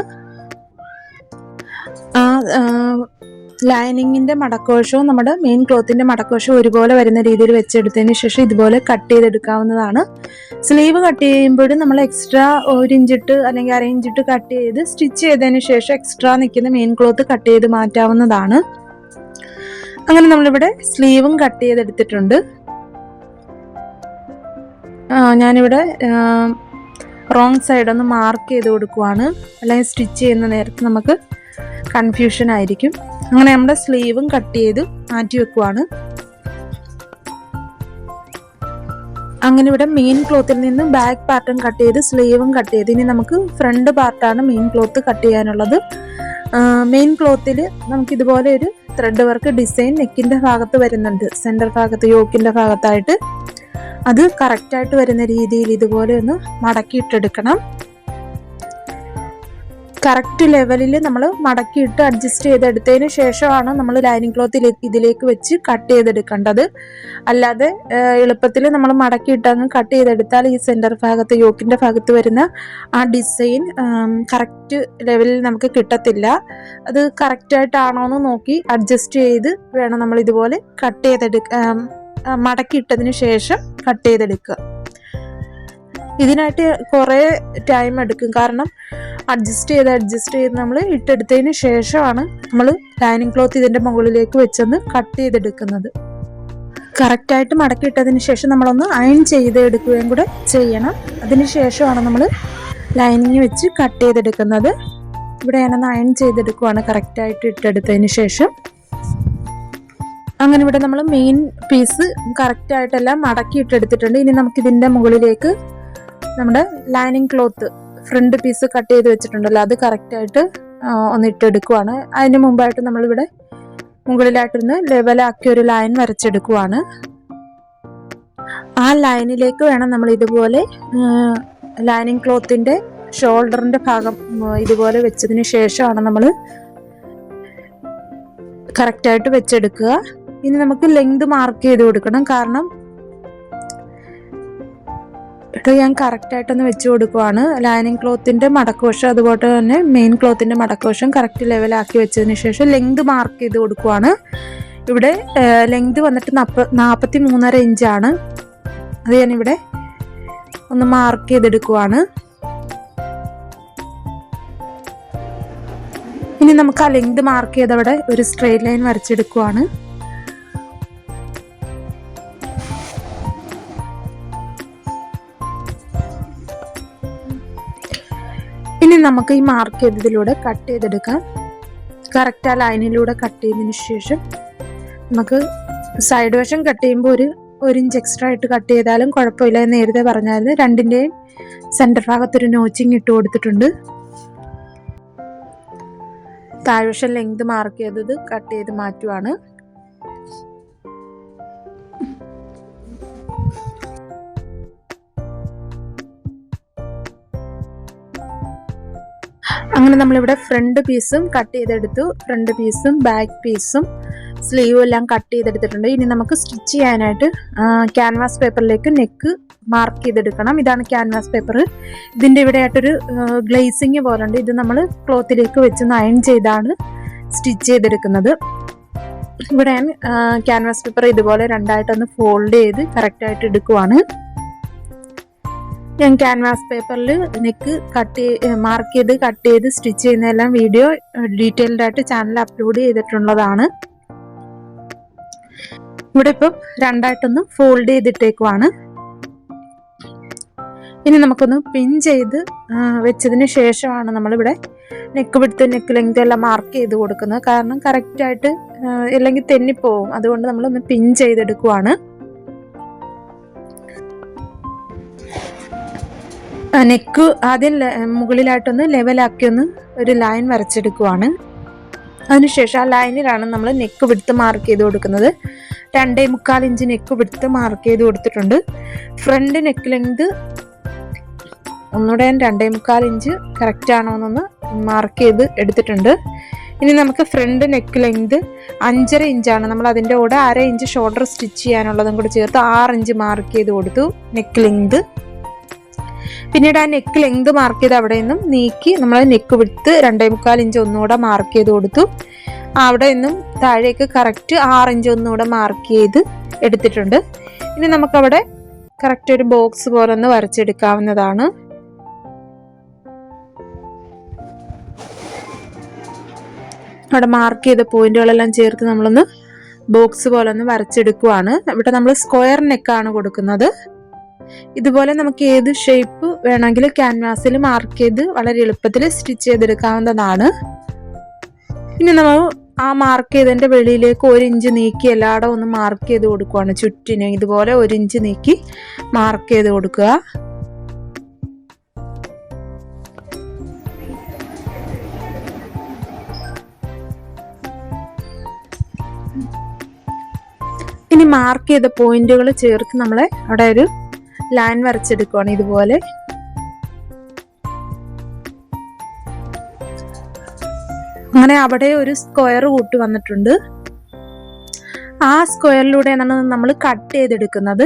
ലൈനിങ്ങിൻ്റെ മടക്കുവശവും നമ്മുടെ മെയിൻ ക്ലോത്തിൻ്റെ മടക്കുവശവും ഒരുപോലെ വരുന്ന രീതിയിൽ വെച്ചെടുത്തതിന് ശേഷം ഇതുപോലെ കട്ട് ചെയ്തെടുക്കാവുന്നതാണ്. സ്ലീവ് കട്ട് ചെയ്യുമ്പോഴും നമ്മൾ എക്സ്ട്രാ 1 ഇഞ്ചിട്ട് അല്ലെങ്കിൽ 1/2 ഇഞ്ചിട്ട് കട്ട് ചെയ്ത് സ്റ്റിച്ച് ചെയ്തതിന് ശേഷം എക്സ്ട്രാ നിൽക്കുന്ന മെയിൻ ക്ലോത്ത് കട്ട് ചെയ്ത് മാറ്റാവുന്നതാണ്. അങ്ങനെ നമ്മളിവിടെ സ്ലീവും കട്ട് ചെയ്തെടുത്തിട്ടുണ്ട്. ഞാനിവിടെ റോങ് സൈഡ് ഒന്ന് മാർക്ക് ചെയ്ത് കൊടുക്കുവാണ്, അല്ലെങ്കിൽ സ്റ്റിച്ച് ചെയ്യുന്ന നേരത്ത് നമുക്ക് കൺഫ്യൂഷൻ ആയിരിക്കും. അങ്ങനെ നമ്മുടെ സ്ലീവും കട്ട് ചെയ്ത് മാറ്റി വെക്കുവാണ്. അങ്ങനെ ഇവിടെ മെയിൻ ക്ലോത്തിൽ നിന്ന് ബാക്ക് പാർട്ടും കട്ട് ചെയ്ത് സ്ലീവും കട്ട് ചെയ്ത് ഇനി നമുക്ക് ഫ്രണ്ട് പാർട്ടാണ് മെയിൻ ക്ലോത്ത് കട്ട് ചെയ്യാനുള്ളത്. മെയിൻ ക്ലോത്തിൽ നമുക്ക് ഇതുപോലെ ഒരു ത്രെഡ് വർക്ക് ഡിസൈൻ നെക്കിൻ്റെ ഭാഗത്ത് വരുന്നുണ്ട്, സെൻറ്റർ ഭാഗത്ത് യോക്കിൻ്റെ ഭാഗത്തായിട്ട്. അത് കറക്റ്റായിട്ട് വരുന്ന രീതിയിൽ ഇതുപോലെ ഒന്ന് മടക്കിയിട്ടെടുക്കണം. കറക്റ്റ് ലെവലിൽ നമ്മൾ മടക്കിയിട്ട് അഡ്ജസ്റ്റ് ചെയ്തെടുത്തതിന് ശേഷമാണ് നമ്മൾ ലൈനിങ് ക്ലോത്തിൽ ഇതിലേക്ക് വെച്ച് കട്ട് ചെയ്തെടുക്കേണ്ടത്. അല്ലാതെ എളുപ്പത്തിൽ നമ്മൾ മടക്കിയിട്ട് അങ്ങ് കട്ട് ചെയ്തെടുത്താൽ ഈ സെൻറ്റർ ഭാഗത്ത് യോക്കിൻ്റെ ഭാഗത്ത് വരുന്ന ആ ഡിസൈൻ കറക്റ്റ് ലെവലിൽ നമുക്ക് കിട്ടത്തില്ല. അത് കറക്റ്റായിട്ടാണോ എന്ന് നോക്കി അഡ്ജസ്റ്റ് ചെയ്ത് വേണം നമ്മൾ ഇതുപോലെ കട്ട് മടക്കിയിട്ടതിന് ശേഷം കട്ട് ചെയ്തെടുക്കുക. ഇതിനായിട്ട് കുറേ ടൈം എടുക്കും, കാരണം അഡ്ജസ്റ്റ് ചെയ്ത് നമ്മൾ ഇട്ടെടുത്തതിന് ശേഷമാണ് നമ്മൾ ലൈനിങ് ക്ലോത്ത് ഇതിൻ്റെ മുകളിലേക്ക് വെച്ചൊന്ന് കട്ട് ചെയ്തെടുക്കുന്നത്. കറക്റ്റായിട്ട് മടക്കിയിട്ടതിന് ശേഷം നമ്മളൊന്ന് അയൺ ചെയ്തെടുക്കുകയും കൂടെ ചെയ്യണം. അതിന് ശേഷമാണ് നമ്മൾ ലൈനിങ് വെച്ച് കട്ട് ചെയ്തെടുക്കുന്നത്. ഇവിടെ ഞാനൊന്ന് അയൺ ചെയ്തെടുക്കുവാണ് കറക്റ്റായിട്ട് ഇട്ടെടുത്തതിന് ശേഷം. അങ്ങനെ ഇവിടെ നമ്മൾ മെയിൻ പീസ് കറക്റ്റായിട്ടെല്ലാം മടക്കി ഇട്ടെടുത്തിട്ടുണ്ട്. ഇനി നമുക്കിതിൻ്റെ മുകളിലേക്ക് നമ്മുടെ lining cloth front piece cut ചെയ്ത് വെച്ചിട്ടുണ്ടല്ലോ, അത് കറക്റ്റായിട്ട് ഒന്ന് ഇട്ടെടുക്കുവാണ്. അതിന് മുമ്പായിട്ട് നമ്മളിവിടെ മുകളിലായിട്ടൊന്ന് ലെവലാക്കി ഒരു ലൈൻ വരച്ചെടുക്കുവാണ്. ആ ലൈനിലേക്ക് വേണം നമ്മൾ ഇതുപോലെ ലൈനിങ് ക്ലോത്തിൻ്റെ ഷോൾഡറിൻ്റെ ഭാഗം ഇതുപോലെ വെച്ചതിന് ശേഷമാണ് നമ്മൾ കറക്റ്റായിട്ട് വെച്ചെടുക്കുക. ഇനി നമുക്ക് ലെങ്ത് മാർക്ക് ചെയ്ത് കൊടുക്കണം, കാരണം ഇവിടെ ഞാൻ കറക്റ്റായിട്ടൊന്ന് വെച്ച് കൊടുക്കുവാണ്. ലൈനിങ് ക്ലോത്തിൻ്റെ മടക്കുവശം അതുപോലെ തന്നെ മെയിൻ ക്ലോത്തിൻ്റെ മടക്കുവശം കറക്റ്റ് ലെവലാക്കി വെച്ചതിന് ശേഷം ലെങ്ത് മാർക്ക് ചെയ്ത് കൊടുക്കുവാണ്. ഇവിടെ ലെങ്ത് വന്നിട്ട് 43.5 ഇഞ്ചാണ്. അത് ഞാനിവിടെ ഒന്ന് മാർക്ക് ചെയ്തെടുക്കുവാണ്. ഇനി നമുക്ക് ആ ലെങ്ത് മാർക്ക് ചെയ്തവിടെ ഒരു സ്ട്രെയിറ്റ് ലൈൻ വരച്ചെടുക്കുവാണ്. ഇനി നമുക്ക് ഈ മാർക്ക് ചെയ്തതിലൂടെ കട്ട് ചെയ്തെടുക്കാം. കറക്റ്റ് ആ ലൈനിലൂടെ കട്ട് ചെയ്തതിന് ശേഷം നമുക്ക് സൈഡ് വശം കട്ട് ചെയ്യുമ്പോൾ ഒരു ഇഞ്ച് എക്സ്ട്രാ ആയിട്ട് കട്ട് ചെയ്താലും കുഴപ്പമില്ല. നേരത്തെ പറഞ്ഞാൽ രണ്ടിൻ്റെയും സെൻറ്റർ ഭാഗത്തൊരു നോച്ചിങ് ഇട്ട് കൊടുത്തിട്ടുണ്ട്. താഴ്വശം ലെങ്ത് മാർക്ക് ചെയ്തത് കട്ട് ചെയ്ത് മാറ്റുവാണ്. അങ്ങനെ നമ്മളിവിടെ ഫ്രണ്ട് പീസും കട്ട് ചെയ്തെടുത്തു. ഫ്രണ്ട് പീസും ബാക്ക് പീസും സ്ലീവും എല്ലാം കട്ട് ചെയ്തെടുത്തിട്ടുണ്ട്. ഇനി നമുക്ക് സ്റ്റിച്ച് ചെയ്യാനായിട്ട് ക്യാൻവാസ് പേപ്പറിലേക്ക് നെക്ക് മാർക്ക് ചെയ്തെടുക്കണം. ഇതാണ് ക്യാൻവാസ് പേപ്പർ. ഇതിൻ്റെ ഇവിടെ ആയിട്ടൊരു ഗ്ലേസിങ് പോലെ ഉണ്ട്. ഇത് നമ്മൾ ക്ലോത്തിലേക്ക് വെച്ച് അയൺ ചെയ്താണ് സ്റ്റിച്ച് ചെയ്തെടുക്കുന്നത്. ഇവിടെ ഞാൻ ക്യാൻവാസ് പേപ്പർ ഇതുപോലെ രണ്ടായിട്ടൊന്ന് ഫോൾഡ് ചെയ്ത് കറക്റ്റായിട്ട് എടുക്കുവാണ്. ഞാൻ ക്യാൻവാസ് പേപ്പറിൽ നെക്ക് മാർക്ക് ചെയ്ത് കട്ട് ചെയ്ത് സ്റ്റിച്ച് ചെയ്യുന്നതെല്ലാം വീഡിയോ ഡീറ്റെയിൽഡ് ആയിട്ട് ചാനൽ അപ്ലോഡ് ചെയ്തിട്ടുള്ളതാണ്. ഇവിടെ ഇപ്പം രണ്ടായിട്ടൊന്ന് ഫോൾഡ് ചെയ്തിട്ടേക്കുവാണ്. ഇനി നമുക്കൊന്ന് പിൻ ചെയ്ത് വെച്ചതിന് ശേഷമാണ് നമ്മളിവിടെ നെക്ക് വിഡ്ത്ത് നെക്ക് ലെങ്ത് എല്ലാം മാർക്ക് ചെയ്ത് കൊടുക്കുന്നത്. കാരണം കറക്റ്റായിട്ട് അല്ലെങ്കിൽ തെന്നിപ്പോവും. അതുകൊണ്ട് നമ്മളൊന്ന് പിൻ ചെയ്തെടുക്കുവാണ്. നെക്ക് ആദ്യം മുകളിലായിട്ടൊന്ന് ലെവലാക്കി ഒരു ലൈൻ വരച്ചെടുക്കുവാണ്. അതിനുശേഷം ആ ലൈനിലാണ് നമ്മൾ നെക്ക് വിഡ്ത്ത് മാർക്ക് ചെയ്ത് കൊടുക്കുന്നത്. 2.25 ഇഞ്ച് നെക്ക് വിഡ്ത്ത് മാർക്ക് ചെയ്ത് കൊടുത്തിട്ടുണ്ട്. ഫ്രണ്ട് നെക്ക് ലെങ്ത് ഒന്നുകൂടെ ഞാൻ 2.25 ഇഞ്ച് കറക്റ്റ് ആണോ എന്നൊന്ന് മാർക്ക് ചെയ്ത് എടുത്തിട്ടുണ്ട്. ഇനി നമുക്ക് ഫ്രണ്ട് നെക്ക് ലെങ്ത് 5.5 ഇഞ്ചാണ്. നമ്മൾ അതിൻ്റെ കൂടെ 1/2 ഇഞ്ച് ഷോൾഡർ സ്റ്റിച്ച് ചെയ്യാനുള്ളതും കൂടി ചേർത്ത് 6 ഇഞ്ച് മാർക്ക് ചെയ്ത് കൊടുത്തു നെക്ക് ലെങ്ത്. പിന്നീട് ആ നെക്ക് ലെങ്ത് മാർക്ക് ചെയ്ത് അവിടെ നിന്നും നീക്കി നമ്മൾ നെക്ക് വിഡ്ത്ത് 2.25 ഇഞ്ച് ഒന്നുകൂടെ മാർക്ക് ചെയ്ത് കൊടുത്തു. അവിടെ നിന്നും താഴേക്ക് കറക്റ്റ് 6 ഇഞ്ച് ഒന്നുകൂടെ മാർക്ക് ചെയ്ത് എടുത്തിട്ടുണ്ട്. ഇനി നമുക്കവിടെ കറക്റ്റ് ഒരു ബോക്സ് പോലെ ഒന്ന് വരച്ചെടുക്കാവുന്നതാണ്. അവിടെ മാർക്ക് ചെയ്ത പോയിന്റുകളെല്ലാം ചേർത്ത് നമ്മളൊന്ന് ബോക്സ് പോലെ ഒന്ന് വരച്ചെടുക്കുവാണ്. ഇവിടെ നമ്മൾ സ്ക്വയർ നെക്കാണ് കൊടുക്കുന്നത്. ഇതുപോലെ നമുക്ക് ഏത് ഷേപ്പ് വേണമെങ്കിലും ക്യാൻവാസിൽ മാർക്ക് ചെയ്ത് വളരെ എളുപ്പത്തിൽ സ്റ്റിച്ച് ചെയ്തെടുക്കാവുന്നതാണ്. ഇനി നമ്മൾ ആ മാർക്ക് ചെയ്തതിൻ്റെ വെളിയിലേക്ക് 1 ഇഞ്ച് നീക്കി എല്ലായിടം ഒന്ന് മാർക്ക് ചെയ്ത് കൊടുക്കുവാണ്. ചുറ്റിന് ഇതുപോലെ 1 ഇഞ്ച് നീക്കി മാർക്ക് ചെയ്ത് കൊടുക്കുക. ഇനി മാർക്ക് ചെയ്ത പോയിന്റുകൾ ചേർത്ത് നമ്മളെ അവിടെ ഒരു ലൈൻ വരച്ചെടുക്കുവാണ് ഇതുപോലെ. അങ്ങനെ അവിടെ ഒരു സ്ക്വയർ കൂട്ടി വന്നിട്ടുണ്ട്. ആ സ്ക്വയറിലൂടെയാണ് നമ്മൾ കട്ട് ചെയ്തെടുക്കുന്നത്.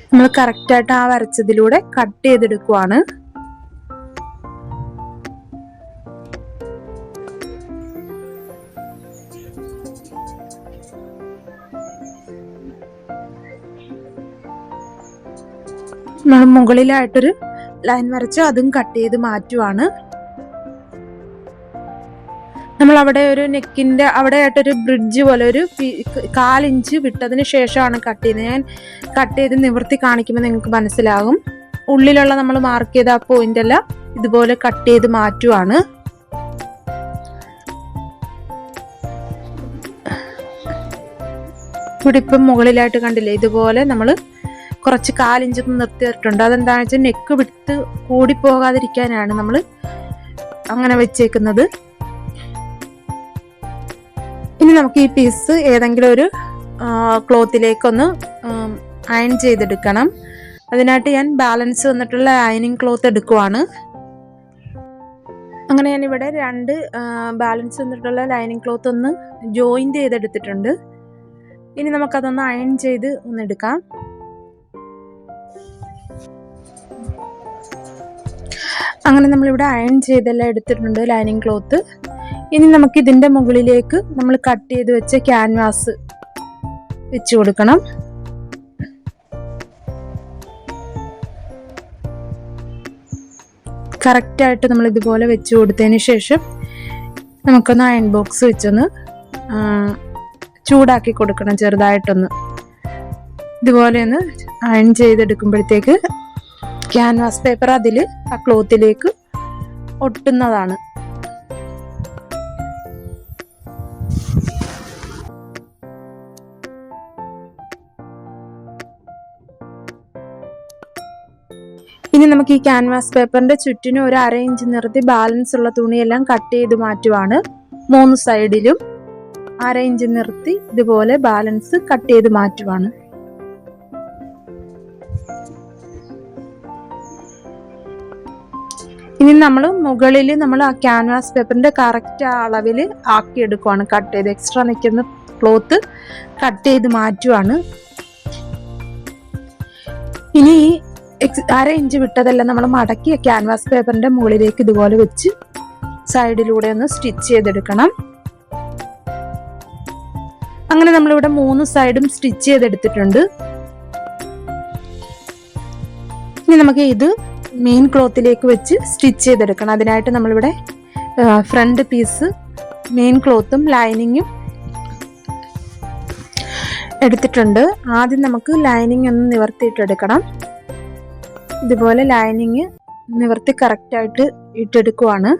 നമ്മൾ കറക്റ്റായിട്ട് ആ വരച്ചതിലൂടെ കട്ട് ചെയ്തെടുക്കുവാണ്. നമ്മൾ മുകളിലായിട്ടൊരു ലൈൻ വരച്ച് അതും കട്ട് ചെയ്ത് മാറ്റുവാണ്. നമ്മൾ അവിടെ ഒരു നെക്കിൻ്റെ അവിടെ ആയിട്ടൊരു ബ്രിഡ്ജ് പോലെ ഒരു 1/4 ഇഞ്ച് വിട്ടതിന് ശേഷമാണ് കട്ട് ചെയ്യുന്നത്. ഞാൻ കട്ട് ചെയ്ത് നിവർത്തി കാണിക്കുമ്പോൾ നിങ്ങൾക്ക് മനസ്സിലാകും. ഉള്ളിലുള്ള നമ്മൾ മാർക്ക് ചെയ്ത ആ പോയിന്റ് എല്ലാം ഇതുപോലെ കട്ട് ചെയ്ത് മാറ്റുവാണ്. ഇവിടെ ഇപ്പം മുകളിലായിട്ട് കണ്ടില്ലേ, ഇതുപോലെ നമ്മൾ കുറച്ച് 1/4 ഇഞ്ച് നിർത്തിയിട്ടുണ്ട്. അതെന്താണെന്ന് വെച്ചാൽ നെക്ക് വിട്ട് കൂടിപ്പോകാതിരിക്കാനാണ് നമ്മൾ അങ്ങനെ വെച്ചേക്കുന്നത്. ഇനി നമുക്ക് ഈ പീസ് ഏതെങ്കിലും ഒരു ക്ലോത്തിലേക്കൊന്ന് അയൺ ചെയ്തെടുക്കണം. അതിനായിട്ട് ഞാൻ ബാലൻസ് വന്നിട്ടുള്ള അയണിങ് ക്ലോത്ത് എടുക്കുവാണ്. അങ്ങനെ ഞാനിവിടെ 2 ബാലൻസ് വന്നിട്ടുള്ള ലൈനിങ് ക്ലോത്ത് ഒന്ന് ജോയിൻറ്റ് ചെയ്തെടുത്തിട്ടുണ്ട്. ഇനി നമുക്കതൊന്ന് അയൺ ചെയ്ത് ഒന്നെടുക്കാം. അങ്ങനെ നമ്മളിവിടെ അയൺ ചെയ്തെല്ലാം എടുത്തിട്ടുണ്ട് ലൈനിങ് ക്ലോത്ത്. ഇനി നമുക്ക് ഇതിൻ്റെ മുകളിലേക്ക് നമ്മൾ കട്ട് ചെയ്ത് വെച്ച ക്യാൻവാസ് വെച്ച് കൊടുക്കണം. കറക്റ്റായിട്ട് നമ്മൾ ഇതുപോലെ വെച്ച് കൊടുത്തതിന് ശേഷം നമുക്കൊന്ന് അയൺ ബോക്സ് വെച്ചൊന്ന് ചൂടാക്കി കൊടുക്കണം. ചെറുതായിട്ടൊന്ന് ഇതുപോലെ ഒന്ന് അയൺ ചെയ്തെടുക്കുമ്പോഴത്തേക്ക് ക്യാൻവാസ് പേപ്പർ അതിൽ ആ ക്ലോത്തിലേക്ക് ഒട്ടുന്നതാണ്. ഇനി നമുക്ക് ഈ ക്യാൻവാസ് പേപ്പറിന്റെ ചുറ്റിനും ഒരു 1/2 ഇഞ്ച് നിർത്തി ബാലൻസ് ഉള്ള തുണിയെല്ലാം കട്ട് ചെയ്ത് മാറ്റുവാണ്. 3 സൈഡിലും 1/2 ഇഞ്ച് നിർത്തി ഇതുപോലെ ബാലൻസ് കട്ട് ചെയ്ത് മാറ്റുവാണ്. ഇനി നമ്മൾ മുകളിൽ ആ ക്യാൻവാസ് പേപ്പറിന്റെ കറക്റ്റ് അളവിൽ ആക്കിയെടുക്കുവാണ്. കട്ട് ചെയ്ത് എക്സ്ട്രാ നിൽക്കുന്ന ക്ലോത്ത് കട്ട് ചെയ്ത് മാറ്റുവാണ്. ഇനി 1/2 ഇഞ്ച് വിട്ടതെല്ലാം നമ്മൾ മടക്കിയ ക്യാൻവാസ് പേപ്പറിന്റെ മുകളിലേക്ക് ഇതുപോലെ വെച്ച് സൈഡിലൂടെ ഒന്ന് സ്റ്റിച്ച് ചെയ്തെടുക്കണം. അങ്ങനെ നമ്മളിവിടെ 3 സൈഡും സ്റ്റിച്ച് ചെയ്തെടുത്തിട്ടുണ്ട്. ഇനി നമുക്ക് ഇത് മെയിൻ ക്ലോത്തിലേക്ക് വെച്ച് സ്റ്റിച്ച് ചെയ്തെടുക്കണം. അതിനായിട്ട് നമ്മളിവിടെ ഫ്രണ്ട് പീസ് മെയിൻ ക്ലോത്തും ലൈനിങ്ങും എടുത്തിട്ടുണ്ട്. ആദ്യം നമുക്ക് ലൈനിങ് ഒന്ന് നിവർത്തിയിട്ടെടുക്കണം. ഇതുപോലെ ലൈനിങ് നിവർത്തി കറക്റ്റായിട്ട് ഇട്ടെടുക്കുവാണ്.